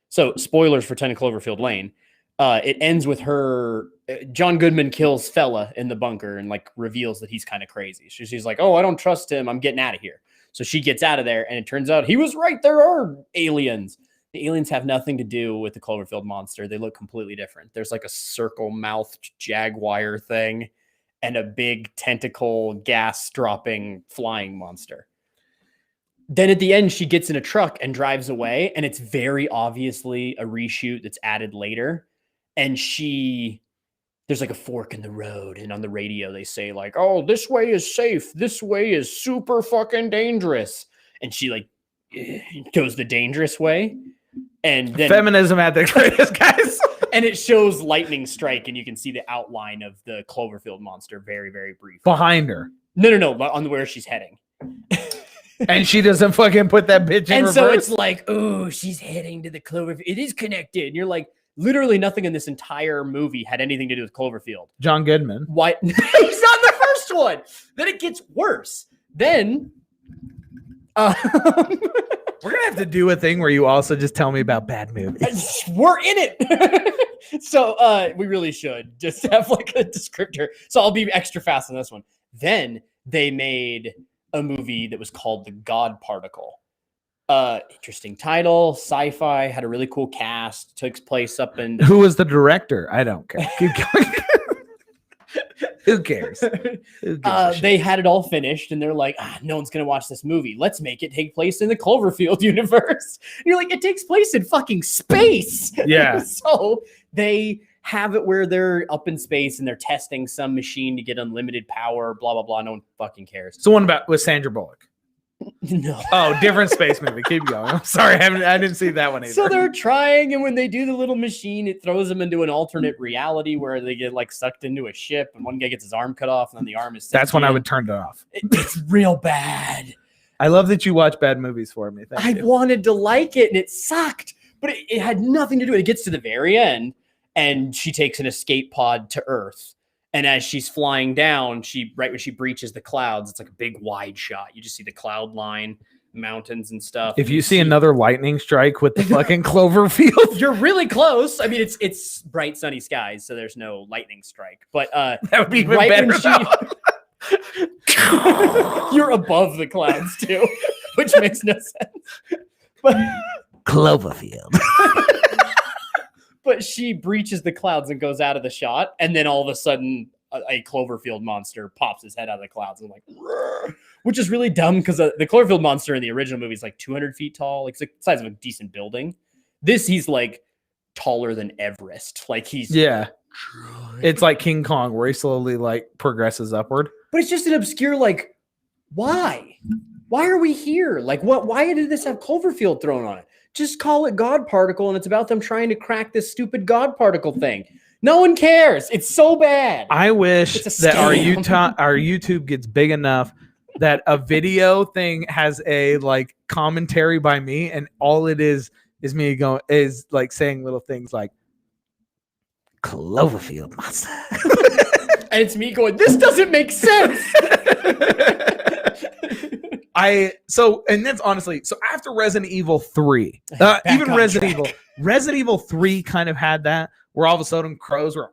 So spoilers for 10 Cloverfield Lane. It ends with her, John Goodman kills fella in the bunker and like reveals that he's kind of crazy. She's like, I don't trust him. I'm getting out of here. So she gets out of there and it turns out he was right. There are aliens. The aliens have nothing to do with the Cloverfield monster. They look completely different. There's like a circle-mouthed jaguar thing and a big tentacle gas-dropping flying monster. Then at the end, she gets in a truck and drives away, and it's very obviously a reshoot that's added later. And there's like a fork in the road, and on the radio they say like, this way is safe. This way is super fucking dangerous. And she like goes the dangerous way. And then feminism at the greatest, guys. And it shows lightning strike, and you can see the outline of the Cloverfield monster very, very brief. Behind her. No, on where she's heading. And she doesn't fucking put that bitch in reverse. So it's like, she's heading to the Cloverfield. It is connected. And you're like, literally nothing in this entire movie had anything to do with Cloverfield. John Goodman. Why? He's not the first one. Then it gets worse. Then we're gonna have to do a thing where you also just tell me about bad movies. We're in it. So we really should just have like a descriptor. So I'll be extra fast on this one. Then they made a movie that was called The God Particle. Interesting title, sci-fi, had a really cool cast, took place up in... Who was the director? I don't care. Keep going. Who cares? They had it all finished and they're like, no one's going to watch this movie. Let's make it take place in the Cloverfield universe. And you're like, it takes place in fucking space. Yeah. So they have it where they're up in space and they're testing some machine to get unlimited power, blah, blah, blah. No one fucking cares. So one with Sandra Bullock. No. Oh, different space movie. Keep going. I'm sorry. I didn't see that one either. So they're trying, and when they do the little machine, it throws them into an alternate reality where they get like sucked into a ship, and one guy gets his arm cut off, and then the arm is... That's when I would turn it off. It's real bad. I love that you watch bad movies for me. I wanted to like it, and it sucked, but it had nothing to do with it. It gets to the very end, and she takes an escape pod to Earth. And as she's flying down, right when she breaches the clouds, it's like a big wide shot. You just see the cloud line, mountains and stuff. If you see another lightning strike with the fucking Cloverfield, you're really close. I mean, it's bright sunny skies, so there's no lightning strike. But that would be even right better. You're above the clouds too, which makes no sense. But Cloverfield. But she breaches the clouds and goes out of the shot, and then all of a sudden, a Cloverfield monster pops his head out of the clouds. And I'm like, "Rrr," which is really dumb because the Cloverfield monster in the original movie is like 200 feet tall, like it's the size of a decent building. This he's like taller than Everest. Like he's It's like King Kong, where he slowly like progresses upward. But it's just an obscure, like, why? Why are we here? Like, what? Why did this have Cloverfield thrown on it? Just call it God Particle, and it's about them trying to crack this stupid God Particle thing. No one cares. It's so bad. I wish that our YouTube gets big enough that a video thing has a like commentary by me, and all it is me going is like saying little things like Cloverfield monster. And it's me going, this doesn't make sense. And that's honestly, so after Resident Evil 3, even Resident Evil 3 kind of had that, where all of a sudden crows were,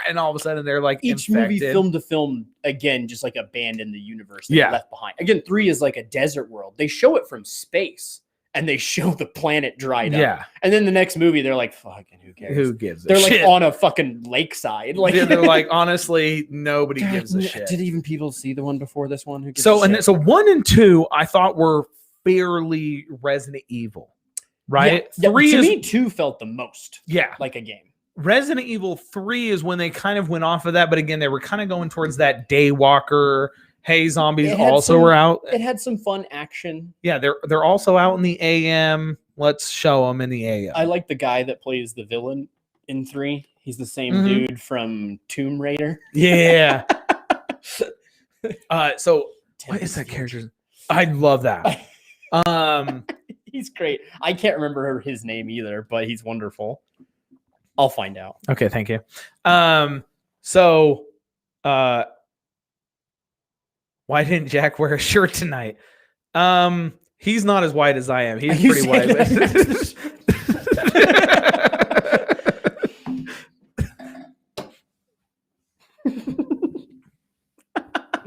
and all of a sudden they're like each infected. movie film to film, again, just like abandoned the universe they left behind. Again, 3 is like a desert world. They show it from space. And they show the planet dried up. Yeah. And then the next movie, they're like, fucking who cares? Who gives a They're shit? like on a fucking lakeside. Like they're like, honestly, nobody gives a shit. Did even people see the one before this one? Who gives so a shit? So 1 and 2, I thought were fairly Resident Evil. Right? Yeah. 3 to is, me, 2 felt the most like a game. Resident Evil 3 is when they kind of went off of that, but again, they were kind of going towards that Daywalker. Hey, zombies also were out. It had some fun action. Yeah, they're also out in the AM. Let's show them in the AM. I like the guy that plays the villain in 3. He's the same dude from Tomb Raider. Yeah. So what is that character? I love that. He's great. I can't remember his name either, but he's wonderful. I'll find out. Okay, thank you. Why didn't Jack wear a shirt tonight? He's not as white as I am. He's pretty white.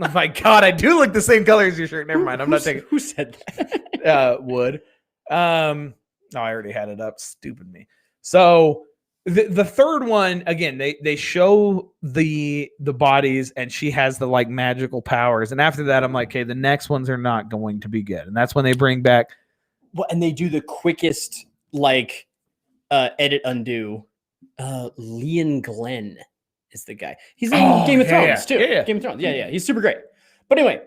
Oh my God, I do look the same color as your shirt. Never mind. I'm not taking. Who said that? Wood. No, I already had it up. Stupid me. So the third one, again, they show the bodies, and she has the like magical powers. And after that, I'm like, okay, the next ones are not going to be good. And that's when they bring back. Well, and they do the quickest like edit undo. Leon Glenn is the guy. He's in Game of Thrones too. Yeah. Game of Thrones. Yeah. He's super great. But anyway,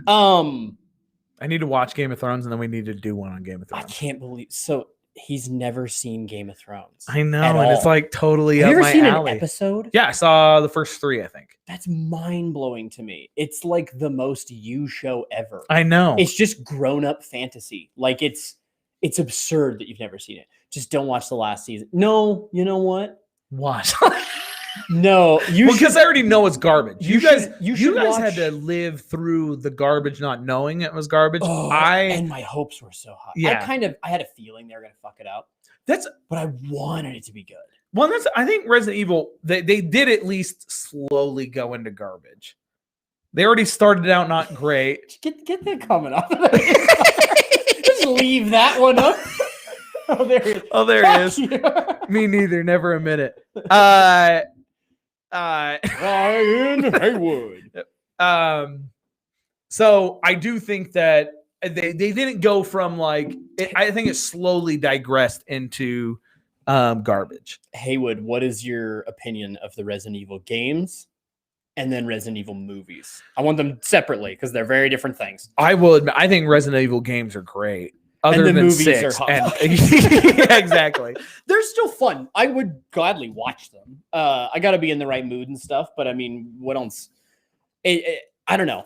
I need to watch Game of Thrones, and then we need to do one on Game of Thrones. I can't believe so. He's never seen Game of Thrones. I know, and it's like totally up my alley. Have you ever seen an episode? Yeah, I saw the first 3, I think. That's mind-blowing to me. It's like the most you show ever. I know. It's just grown-up fantasy. Like it's absurd that you've never seen it. Just don't watch the last season. No, you know what? Watch. No, because I already know it's garbage. You guys watch... had to live through the garbage, not knowing it was garbage. And my hopes were so high. Yeah. I had a feeling they were gonna fuck it up. But I wanted it to be good. Well, I think Resident Evil, they did at least slowly go into garbage. They already started out not great. Get that comment off of that. Just leave that one up. Oh, there it is. Oh, there it is. Me neither. Never a minute. Ryan Haywood. So I do think that they didn't go from like I think it slowly digressed into garbage. Haywood, what is your opinion of the Resident Evil games and then Resident Evil movies? I want them separately because they're very different things. I will admit, I think Resident Evil games are great. Other and the than movies 6, are yeah, exactly. They're still fun. I would gladly watch them. I got to be in the right mood and stuff. But I mean, what else? I don't know.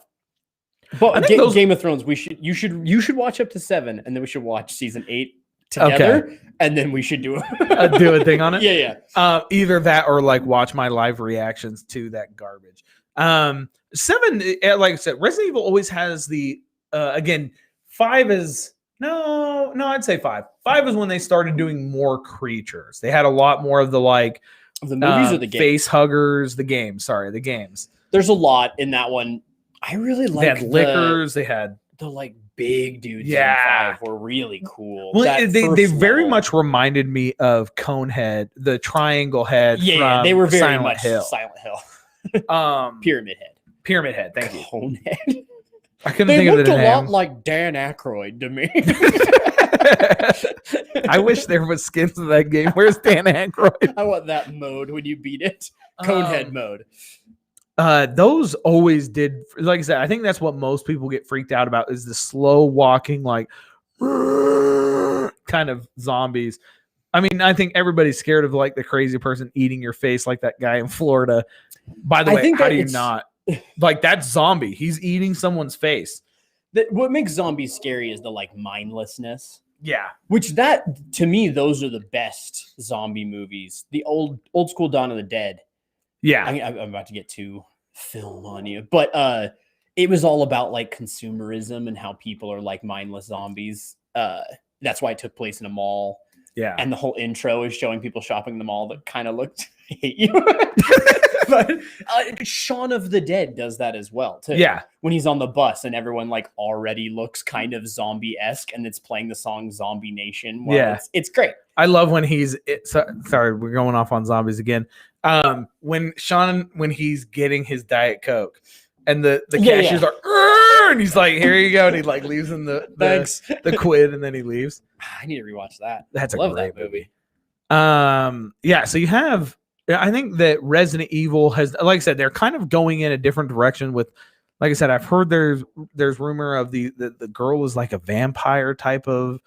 But Game of Thrones, you should watch up to 7, and then we should watch season 8 together, and then we should do a thing on it. Yeah. Either that or like watch my live reactions to that garbage. 7, like I said, Resident Evil always has the again. 5 is. No, I'd say 5. 5 is when they started doing more creatures. They had a lot more of the like the movies or the games? Face huggers, the games. Sorry, the games. There's a lot in that one. I really like. They had lickers. They had the like big dudes. Yeah, in 5 were really cool. Well, they very much reminded me of Conehead, the triangle head. Yeah, they were very Silent much Hill. Silent Hill. Pyramid Head. Thank you. Conehead. I couldn't They think of looked the a name. lot like Dan Aykroyd to me. I wish there was skins in that game. Where's Dan Aykroyd? I want that mode when you beat it. Conehead mode. Those always did, like I said, I think that's what most people get freaked out about is the slow walking, like kind of zombies. I mean, I think everybody's scared of like the crazy person eating your face, like that guy in Florida. By the way, how do you not? Like, that's zombie. He's eating someone's face. What makes zombies scary is the like mindlessness. Yeah. Which that, to me, those are the best zombie movies. The old school Dawn of the Dead. Yeah. I'm about to get too film on you, but it was all about like consumerism and how people are like mindless zombies. That's why it took place in a mall. Yeah. And the whole intro is showing people shopping in the mall that kind of looked, I hate you. But Shaun of the Dead does that as well, too. Yeah. When he's on the bus and everyone like already looks kind of zombie-esque and it's playing the song Zombie Nation. Yeah. It's great. I love when sorry, we're going off on zombies again. When he's getting his Diet Coke and the cashiers are, and he's like, here you go. And he like leaves him the quid and then he leaves. I need to rewatch that. That's Love a great that movie. Yeah. So you have, I think that Resident Evil has, like I said, they're kind of going in a different direction with, like I said, I've heard there's rumor of the girl is like a vampire type of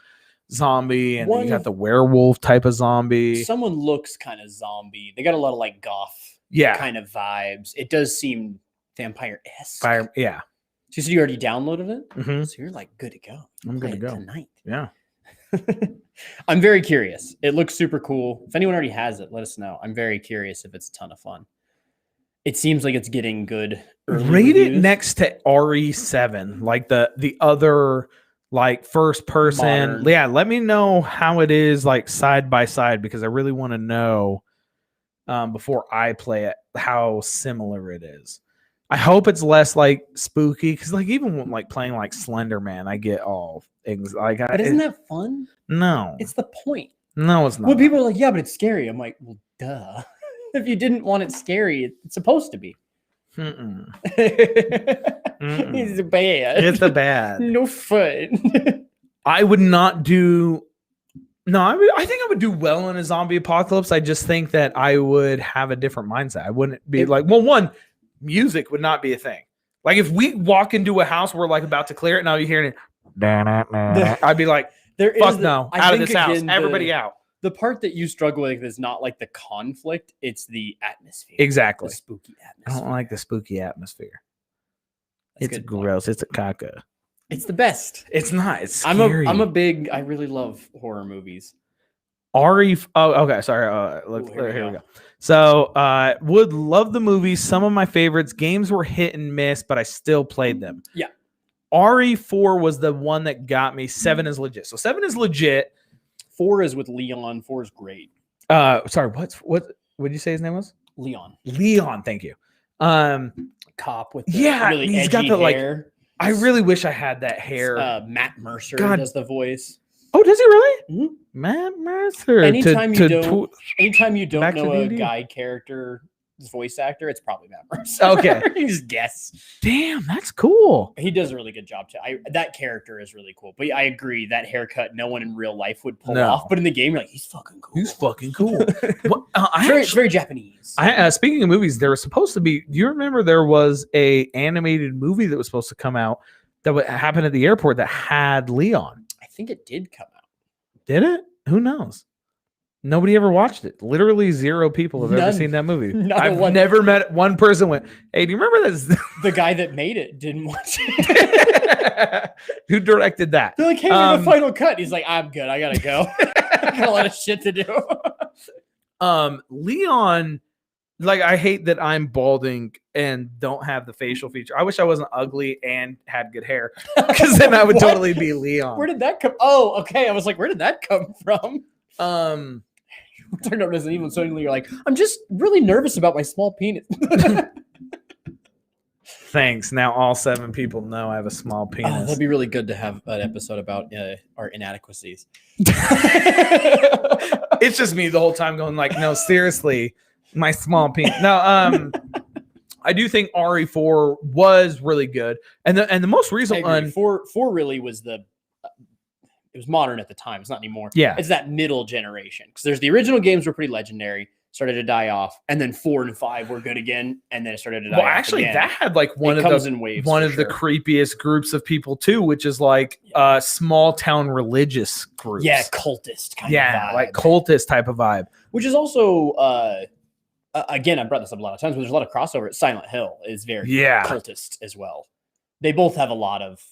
zombie, and you got the werewolf type of zombie. Someone looks kind of zombie. They got a lot of like goth kind of vibes. It does seem vampire-esque. Yeah. So you said you already downloaded it? Mm-hmm. So you're like good to go. I'm good to go tonight. Yeah. I'm very curious. It looks super cool. If anyone already has it, let us know. I'm very curious if it's a ton of fun. It seems like it's getting good. Rate it next to RE7, like the other like first person. Modern. Yeah, let me know how it is like side by side, because I really want to know before I play it how similar it is. I hope it's less like spooky, because like even when, like playing like Slender Man, I get all things like. But isn't that fun? No, it's the point. No, it's not. Well, people are like, yeah, but it's scary. I'm like, well, duh. If you didn't want it scary, it's supposed to be. Mm-mm. It's bad. It's a bad. No fun. I would not do. No, I think I would do well in a zombie apocalypse. I just think that I would have a different mindset. I wouldn't be like, well, one, music would not be a thing. Like if we walk into a house, we're like about to clear it, now you're hearing it. I'd be like, fuck no, out of this house, everybody out. The part that you struggle with is not like the conflict, it's the atmosphere. Exactly. The spooky atmosphere. I don't like the spooky atmosphere. It's gross. It's a caca. It's the best. It's not. It's scary. I really love horror movies. Okay. Sorry. Here we go. So, would love the movies. Some of my favorites. Games were hit and miss, but I still played them. Yeah. RE4 was the one that got me. 7 is legit. So 7 is legit. 4 is with Leon. 4 is great. Sorry. What did you say his name was? Leon. Thank you. Cop with the really he's edgy got the hair. Like. I really wish I had that hair. Matt Mercer does the voice. Oh, does he really? Mm-hmm. Matt Mercer. Anytime you don't know a guy character's voice actor, it's probably Matt Mercer. Okay. You just guess. Damn, that's cool. He does a really good job too. That character is really cool. But I agree, that haircut no one in real life would pull off. But in the game, you're like, he's fucking cool. He's fucking cool. Well, it's very Japanese. Speaking of movies, there was supposed to be. Do you remember there was a animated movie that was supposed to come out that would happen at the airport that had Leon? I think it did come out. Did it? Who knows? Nobody ever watched it. Literally 0 people have ever seen that movie. I've never met one person went, hey, do you remember this? The guy that made it didn't watch it. Who directed that? They're like, hey, we're the final cut. He's like, I'm good. I gotta go. I got a lot of shit to do. Leon, like, I hate that I'm balding and don't have the facial feature. I wish I wasn't ugly and had good hair, because then I would totally be Leon. Where did that come? Oh, okay. I was like, where did that come from? We're talking about Resident Evil, and suddenly you're like, I'm just really nervous about my small penis. Thanks. Now all 7 people know I have a small penis. That'd be really good to have an episode about our inadequacies. It's just me the whole time going like, no, seriously, my small penis. No, I do think RE4 was really good, and the most recent one, four really was it was modern at the time. It's not anymore. Yeah. It's that middle generation. Because there's the original games were pretty legendary, started to die off, and then 4 and 5 were good again, and then it started to die off. Well, actually, again. that had like one of the creepiest groups of people too, which is like small town religious groups. Yeah, cultist kind of vibe. Like cultist type of vibe. Which is also again, I brought this up a lot of times, but there's a lot of crossover. Silent Hill is very cultist as well. They both have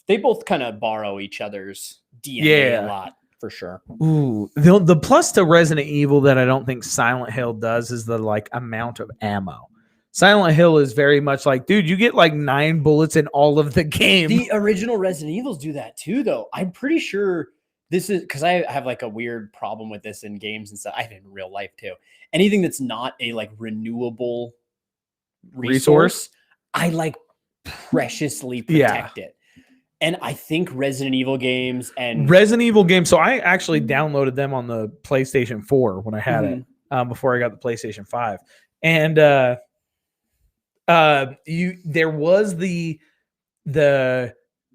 they both kind of borrow each other's DNA a lot, for sure. Ooh, the plus to Resident Evil that I don't think Silent Hill does is the like amount of ammo. Silent Hill is very much like, dude, you get like 9 bullets in all of the game. The original Resident Evils do that too, though. I'm pretty sure this is because I have like a weird problem with this in games and stuff. I have it in real life too. Anything that's not a like renewable resource, I like preciously protect it. And I think Resident Evil games. So I actually downloaded them on the PlayStation 4 when I had it before I got the PlayStation 5. And there was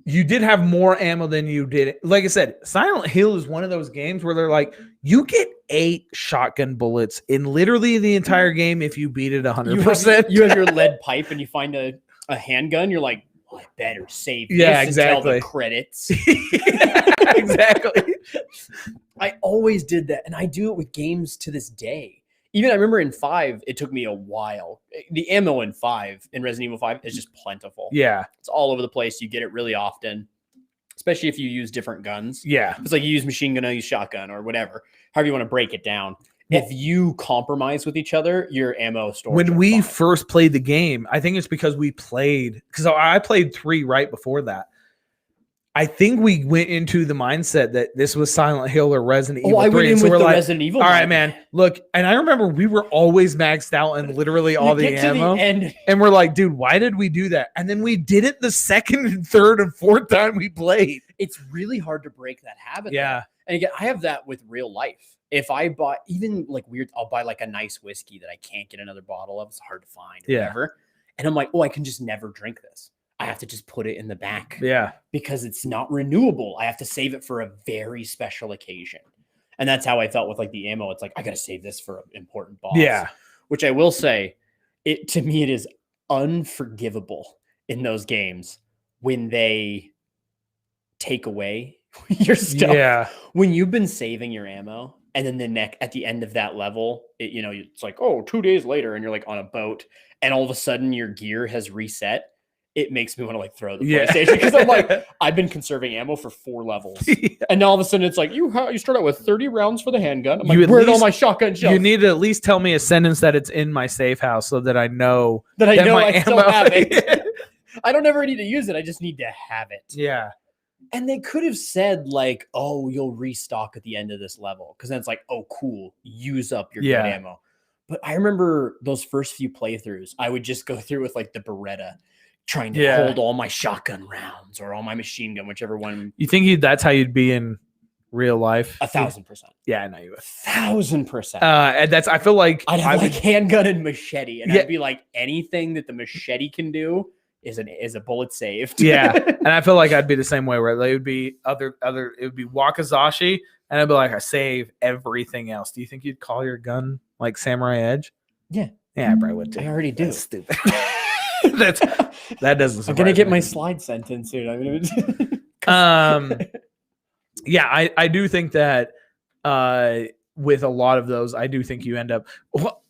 you did have more ammo than you did. Like I said, Silent Hill is one of those games where they're like, you get 8 shotgun bullets in literally the entire game if you beat it 100%. You have your lead pipe and you find a handgun. You're like, I better save this until the credits. Exactly. I always did that, and I do it with games to this day. Even I remember in 5, it took me a while. The ammo in Resident Evil 5 is just plentiful. Yeah. It's all over the place. You get it really often, especially if you use different guns. Yeah. It's like you use machine gun, I use shotgun, or whatever, however you want to break it down. If you compromise with each other, your ammo storage. When we first played the game, I think it's because I played 3 right before that. I think we went into the mindset that this was Silent Hill or Resident Evil 3. I went in with the Resident Evil. All right, man. Look, and I remember we were always maxed out and literally all the ammo. And we're like, dude, why did we do that? And then we did it the second and third and fourth time we played. It's really hard to break that habit. Yeah. Though. And again, I have that with real life. If I buy even like weird, I'll buy like a nice whiskey that I can't get another bottle of. It's hard to find or whatever. And I'm like, I can just never drink this. I have to just put it in the back. Yeah. Because it's not renewable. I have to save it for a very special occasion. And that's how I felt with like the ammo. It's like, I got to save this for an important boss. Yeah. Which I will say, to me, it is unforgivable in those games when they take away your stuff. Yeah. When you've been saving your ammo and then at the end of that level, it's like, 2 days later and you're like on a boat and all of a sudden your gear has reset. It makes me want to like throw the PlayStation because I'm like, I've been conserving ammo for 4 levels. And now all of a sudden it's like, you start out with 30 rounds for the handgun. I'm like, where'd all my shotgun shells? You need to at least tell me a sentence that it's in my safe house so that I know I still have it. I don't ever need to use it. I just need to have it. Yeah. And they could have said like, you'll restock at the end of this level. Because then it's like, cool. Use up your good ammo. But I remember those first few playthroughs, I would just go through with like the Beretta, trying to hold all my shotgun rounds or all my machine gun, whichever one. You think that's how you'd be in real life? 1,000%. Yeah, I know you would. 1,000%. And I feel like I'd have like handgun and machete, and I'd be like, anything that the machete can do is a bullet saved. Yeah, and I feel like I'd be the same way, where they would be it would be Wakizashi, and I'd be like, I save everything else. Do you think you'd call your gun like Samurai Edge? Yeah, I probably would too. I already do. That's stupid. That doesn't. I'm gonna get my slide sentence soon. I do think that with a lot of those, I do think you end up. Well,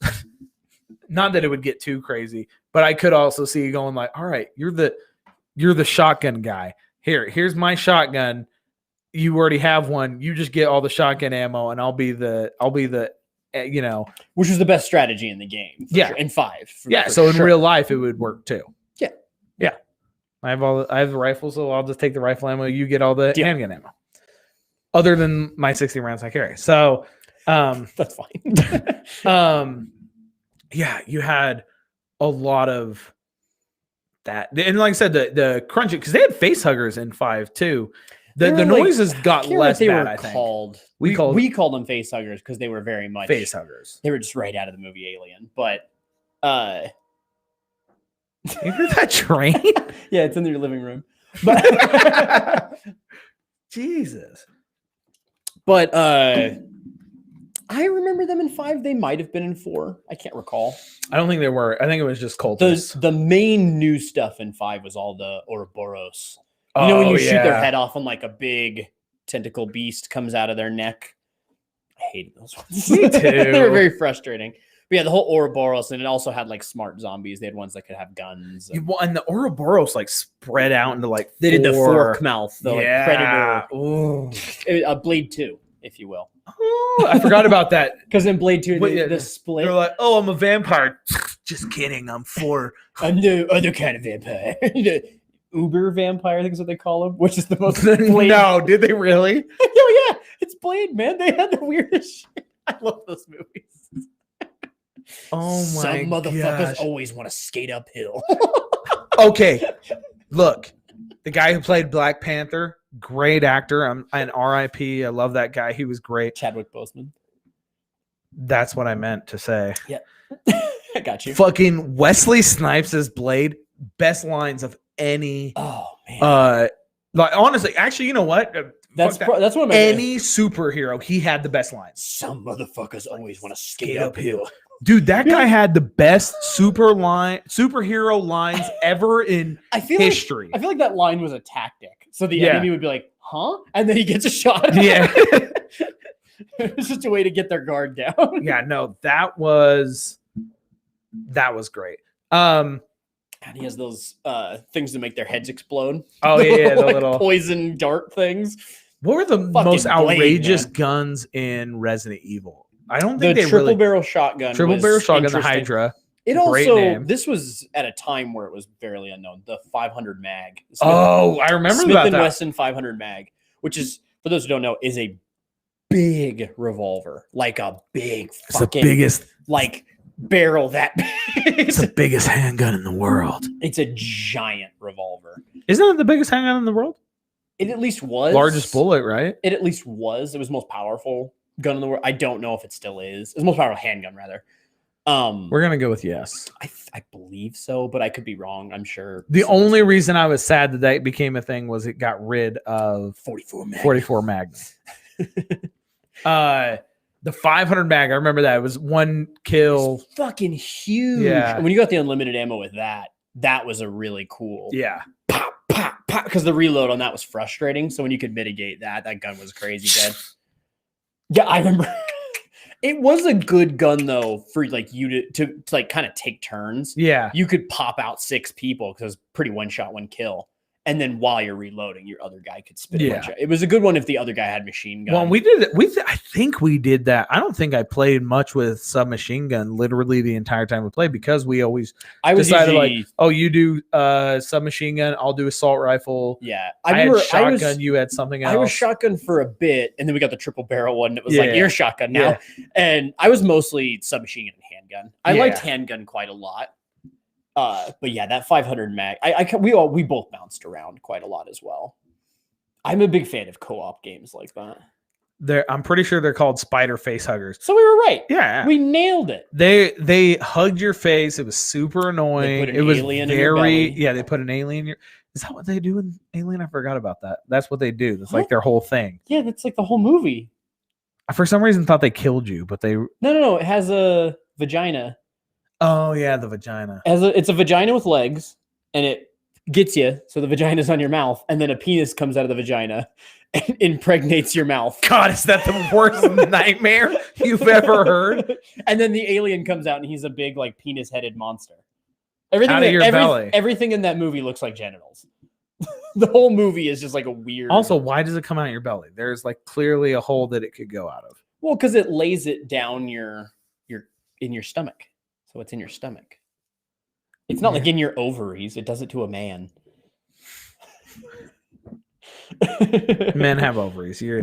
not that it would get too crazy, but I could also see you going like, all right, you're the shotgun guy. Here's my shotgun. You already have one. You just get all the shotgun ammo, and I'll be the which is the best strategy in the game. Yeah, sure. In 5. So in real life, it would work too. Yeah. I have the rifle, so I'll just take the rifle ammo. You get all the handgun ammo. Other than my 60 rounds I carry. So that's fine. You had a lot of that. And like I said, the crunching, because they had face huggers in 5 too. The noises got less bad, I think. We called them face huggers because they were very much face huggers. They were just right out of the movie Alien. But You heard that train? Yeah, it's in your living room. But Jesus. But I remember them in 5. They might have been in 4. I can't recall. I don't think they were. I think it was just cultists. The main new stuff in 5 was all the Ouroboros. You know when you shoot their head off and like a big tentacle beast comes out of their neck? I hated those ones. Me too. They were very frustrating. But yeah, the whole Ouroboros, and it also had like smart zombies. They had ones that could have guns. And the Ouroboros like spread out into like they did the fork mouth, the yeah. like Predator. Blade 2, if you will. Oh, I forgot about that. Because in Blade 2, the split. They're like, oh, I'm a vampire. Just kidding. I'm the other kind of vampire. Uber vampire, I think is what they call him, which is the most. No, did they really? Oh, yeah. It's Blade, man. They had the weirdest shit. I love those movies. Oh, my Some motherfuckers gosh. always want to skate uphill. Okay. Look, the guy who played Black Panther, great actor. I'm an RIP. I love that guy. He was great. Chadwick Boseman. That's what I meant to say. Yeah. I got you. Fucking Wesley Snipes as Blade. Best lines of any. Oh, man. Like honestly, actually, you know what? That's one of my any superhero. He had the best lines. Some motherfuckers always want to skate uphill. Dude, that guy had the best superhero lines ever in history. I feel like that line was a tactic. So the enemy would be like, huh? And then he gets a shot. Yeah. It's just a way to get their guard down. Yeah, no, that was great. And he has those things to make their heads explode. Oh, yeah, the like little poison dart things. What were the most outrageous guns in Resident Evil? I don't think the triple barrel shotgun. The Hydra. It also, this was at a time where it was fairly unknown. The 500 mag. I remember Smith about and that. Wesson 500 mag, which is, for those who don't know, is a big revolver, like a big fucking, the biggest like barrel that big. It's the biggest handgun in the world. It's a giant revolver. Isn't it the biggest handgun in the world? It at least was. Largest bullet, right? It at least was. It was the most powerful gun in the world. I don't know if it still is. It's the most powerful handgun, rather. We're gonna go with yes. I believe so, but I could be wrong. I'm sure. The only reason I was sad that that became a thing was it got rid of 44 Magnum. The 500 mag, I remember that. It was one kill. It's fucking huge. Yeah. And when you got the unlimited ammo with that, that was a really cool. Yeah. Pop, pop, pop. Because the reload on that was frustrating. So when you could mitigate that gun was crazy dead. Yeah, I remember. It was a good gun though for like you to like kind of take turns. Yeah. You could pop out 6 people because it was pretty one shot, one kill. And then while you're reloading, your other guy could spit. Yeah. It was a good one if the other guy had machine gun. Well, we did it. I think we did that. I don't think I played much with submachine gun literally the entire time we played because we always decided like, oh, you do submachine gun, I'll do assault rifle. Yeah. I had shotgun, you had something else. I was shotgun for a bit, and then we got the triple barrel one that was like your shotgun now. Yeah. And I was mostly submachine gun and handgun. I liked handgun quite a lot. But yeah, that 500 mag, we both bounced around quite a lot as well. I'm a big fan of co-op games like that. I'm pretty sure they're called spider face huggers. So we were right. Yeah, we nailed it. They hugged your face. It was super annoying. It was very They put an alien. Is that what they do in Alien? I forgot about that. That's what they do. That's like their whole thing. Yeah, that's like the whole movie. I for some reason thought they killed you, but they no. It has a vagina. Oh yeah, the vagina. It's a vagina with legs, and it gets you. So the vagina's on your mouth, and then a penis comes out of the vagina and impregnates your mouth. God, is that the worst nightmare you've ever heard? And then the alien comes out, and he's a big like penis-headed monster. Everything in that movie looks like genitals. The whole movie is just like a weird. Also, why does it come out of your belly? There's like clearly a hole that it could go out of. Well, because it lays it down in your stomach. So it's in your stomach. It's not like in your ovaries. It does it to a man. Men have ovaries. You're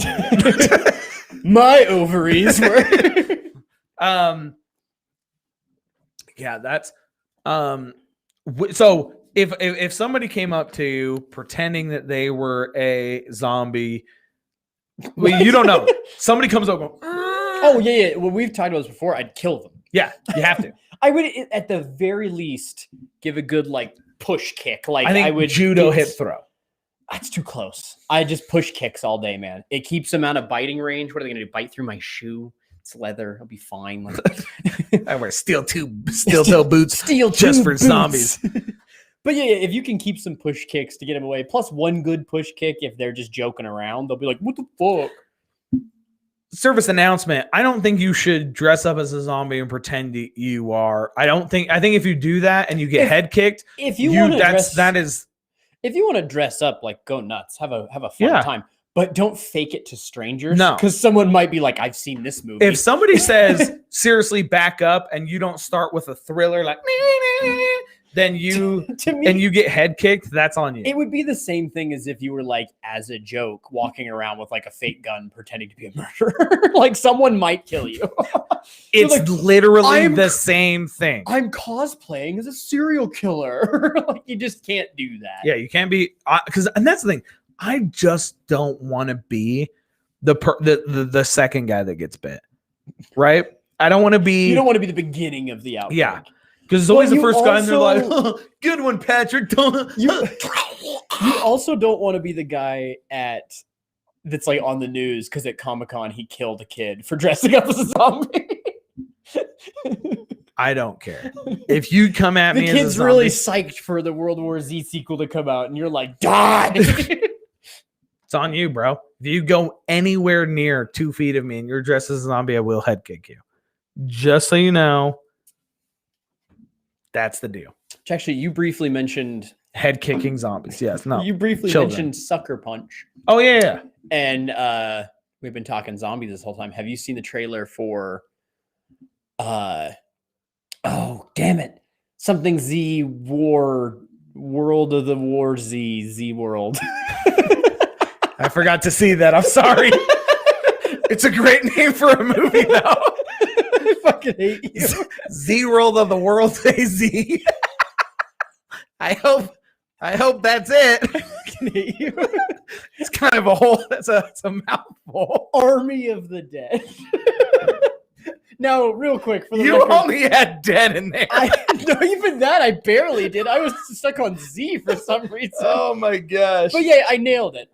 my ovaries were. Yeah, that's so if somebody came up to you pretending that they were a zombie, well, you don't know. Somebody comes up going, oh yeah. Well, we've talked about this before. I'd kill them. Yeah, you have to. I would, at the very least, give a good like push kick. Like I think I would judo hip throw. That's too close. I just push kicks all day, man. It keeps them out of biting range. What are they going to do? Bite through my shoe? It's leather. I'll be fine. Like I wear steel toe boots just for zombies. But yeah, if you can keep some push kicks to get them away, plus one good push kick, if they're just joking around, they'll be like, "What the fuck?" Service announcement. I don't think you should dress up as a zombie and pretend that you are. I think if you do that and you get head kicked, if you want to if you want to dress up, like go nuts, have a fun time, but don't fake it to strangers. No, because someone might be like, "I've seen this movie." If somebody says seriously, back up, and you don't start with a thriller like, then you and you get head kicked, that's on you. It would be the same thing as if you were like, as a joke, walking around with like a fake gun pretending to be a murderer. Like someone might kill you. It's like, literally the same thing. I'm cosplaying as a serial killer. Like you just can't do that. Yeah, you can't be, and that's the thing. I just don't want to be the second guy that gets bit. Right? I don't want to be. You don't want to be the beginning of the outbreak. Yeah. Because it's always the first guy, and they're like, oh, "Good one, Patrick." You also don't want to be the guy that's like on the news because at Comic-Con he killed a kid for dressing up as a zombie. I don't care if you come at me. The kid's really psyched for the World War Z sequel to come out, and you're like, "Die!" It's on you, bro. If you go anywhere near 2 feet of me and you're dressed as a zombie, I will head kick you. Just so you know. That's the deal. Actually, you briefly mentioned head kicking zombies. Yes, no. You briefly mentioned Sucker Punch. Oh yeah. And we've been talking zombies this whole time. Have you seen the trailer for oh damn it. Something Z War World of the War Z World. I forgot to see that. I'm sorry. It's a great name for a movie though. I fucking hate you. Z-World of the World AZ. I hope that's it. I fucking hate you. It's kind of a whole, it's a mouthful. Army of the Dead. Now, real quick. For the you record, only had dead in there. No, even that I barely did. I was stuck on Z for some reason. Oh my gosh. But yeah, I nailed it.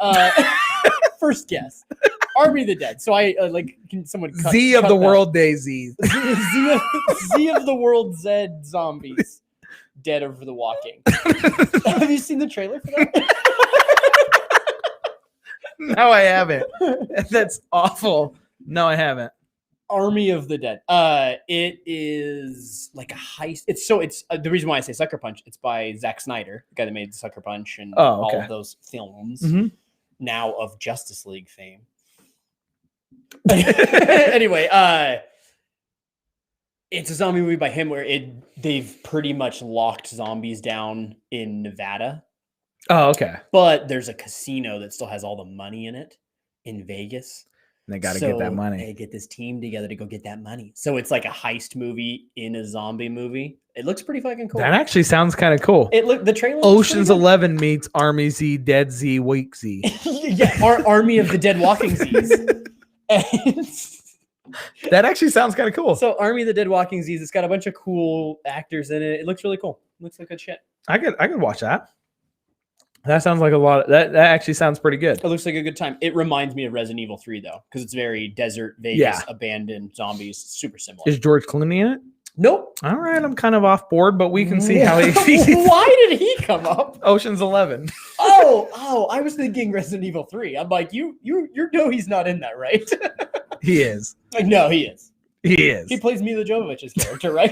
First guess. Army of the Dead. So I can someone cut Z of the that. World Daisies. Z of the World Z zombies. Dead over the walking. Have you seen the trailer for that? No, I haven't. That's awful. No, I haven't. Army of the Dead. It is like a heist. It's the reason why I say Sucker Punch. It's by Zack Snyder, the guy that made Sucker Punch and all of those films. Mm-hmm. Now of Justice League fame. Anyway, it's a zombie movie by him where they've pretty much locked zombies down in Nevada. Oh, okay. But there's a casino that still has all the money in it in Vegas. And they got to get that money. They get this team together to go get that money. So it's like a heist movie in a zombie movie. It looks pretty fucking cool. That actually sounds kind of cool. The trailer. Ocean's 11 meets Army Z, Dead Z, Weak Z. Yeah, Army of the Dead Walking Z's. That actually sounds kind of cool. So Army of the Dead Walking Z's. It's got a bunch of cool actors in it. It looks really could looks like good shit. I could watch that. That sounds like a lot. That actually sounds pretty good. It looks like a good time. It reminds me of Resident Evil 3 though, because it's very desert, Vegas, abandoned zombies. Super similar. Is George Clooney in it? Nope. All right, I'm kind of off board, but we can see how he. Why did he come up? Ocean's 11. Oh! I was thinking Resident Evil 3. I'm like, you know he's not in that, right? He is. Like, no, he is. He is. He plays Mila Jovovich's character, right?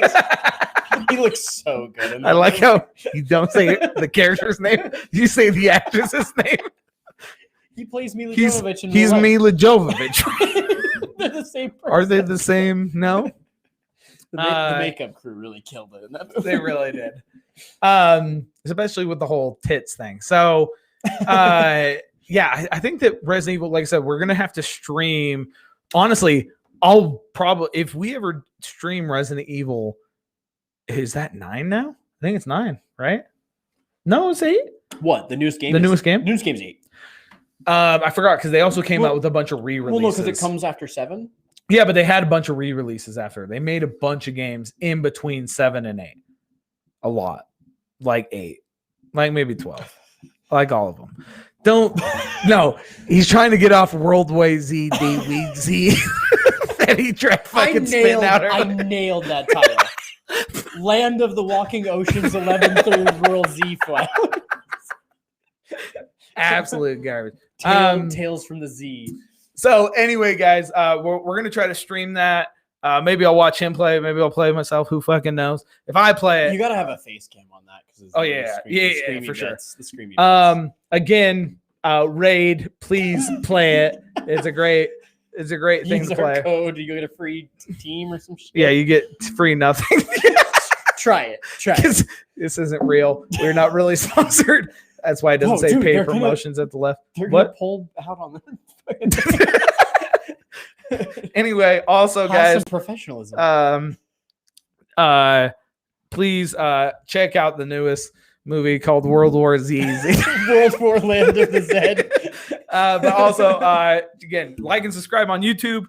He looks so good in that. I like how you don't say the character's name. You say the actress's name. He plays Mila Jovovich. He's Mila Jovovich. They're the same person. Are they the same? No. The makeup crew really killed it in that movie. They really did. Especially with the whole tits thing. So, I think that Resident Evil, like I said, we're going to have to stream. Honestly, I'll probably, if we ever stream Resident Evil, is that 9 now? I think it's 9, right? No, it's 8. What? The newest game? The newest game? The newest game's 8. I forgot because they also came out with a bunch of re-releases. Well, no, because it comes after 7. Yeah, but they had a bunch of re-releases after. They made a bunch of games in between 7 and 8. A lot. Like 8. Like maybe 12. Like all of them. No, he's trying to get off World War Z, Z. That he tried fucking spitting out. I nailed that title. Land of the Walking Oceans 11 through World Z file. Absolute garbage. Tales from the Z. So anyway, guys, we're gonna try to stream that. Maybe I'll watch him play. Maybe I'll play myself. Who fucking knows? If I play it, you gotta have a face cam on that because yeah, for sure. The screamy again, Raid, please play it. It's a great thing to play. Code, you get a free team or some shit. Yeah, you get free nothing. Try it. This isn't real. We're not really sponsored. That's why it doesn't say paid promotions at the left. They're gonna pull out on them. Anyway, also guys, some professionalism. Please check out the newest movie called World War Z. World War Land of the Zed. But also again, like and subscribe on YouTube.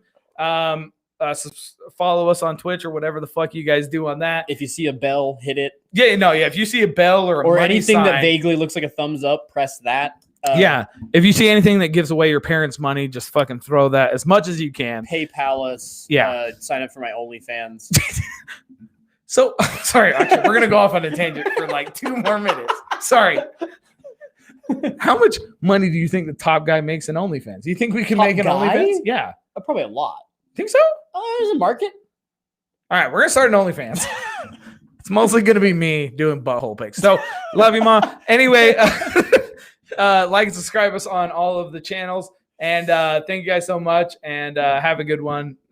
Follow us on Twitch or whatever the fuck you guys do on that. If you see a bell, hit it. Yeah. If you see a bell or anything sign, that vaguely looks like a thumbs up, press that. If you see anything that gives away your parents' money, just fucking throw that as much as you can. PayPal us. Sign up for my OnlyFans. So sorry, actually, we're gonna go off on a tangent for like 2 more minutes. Sorry. How much money do you think the top guy makes in OnlyFans? Do you think we can make an OnlyFans? Yeah, probably a lot. Think so? There's a market. All right, we're gonna start an OnlyFans. It's mostly gonna be me doing butthole pics. So love you, Mom. Anyway, like and subscribe us on all of the channels, and thank you guys so much, and have a good one.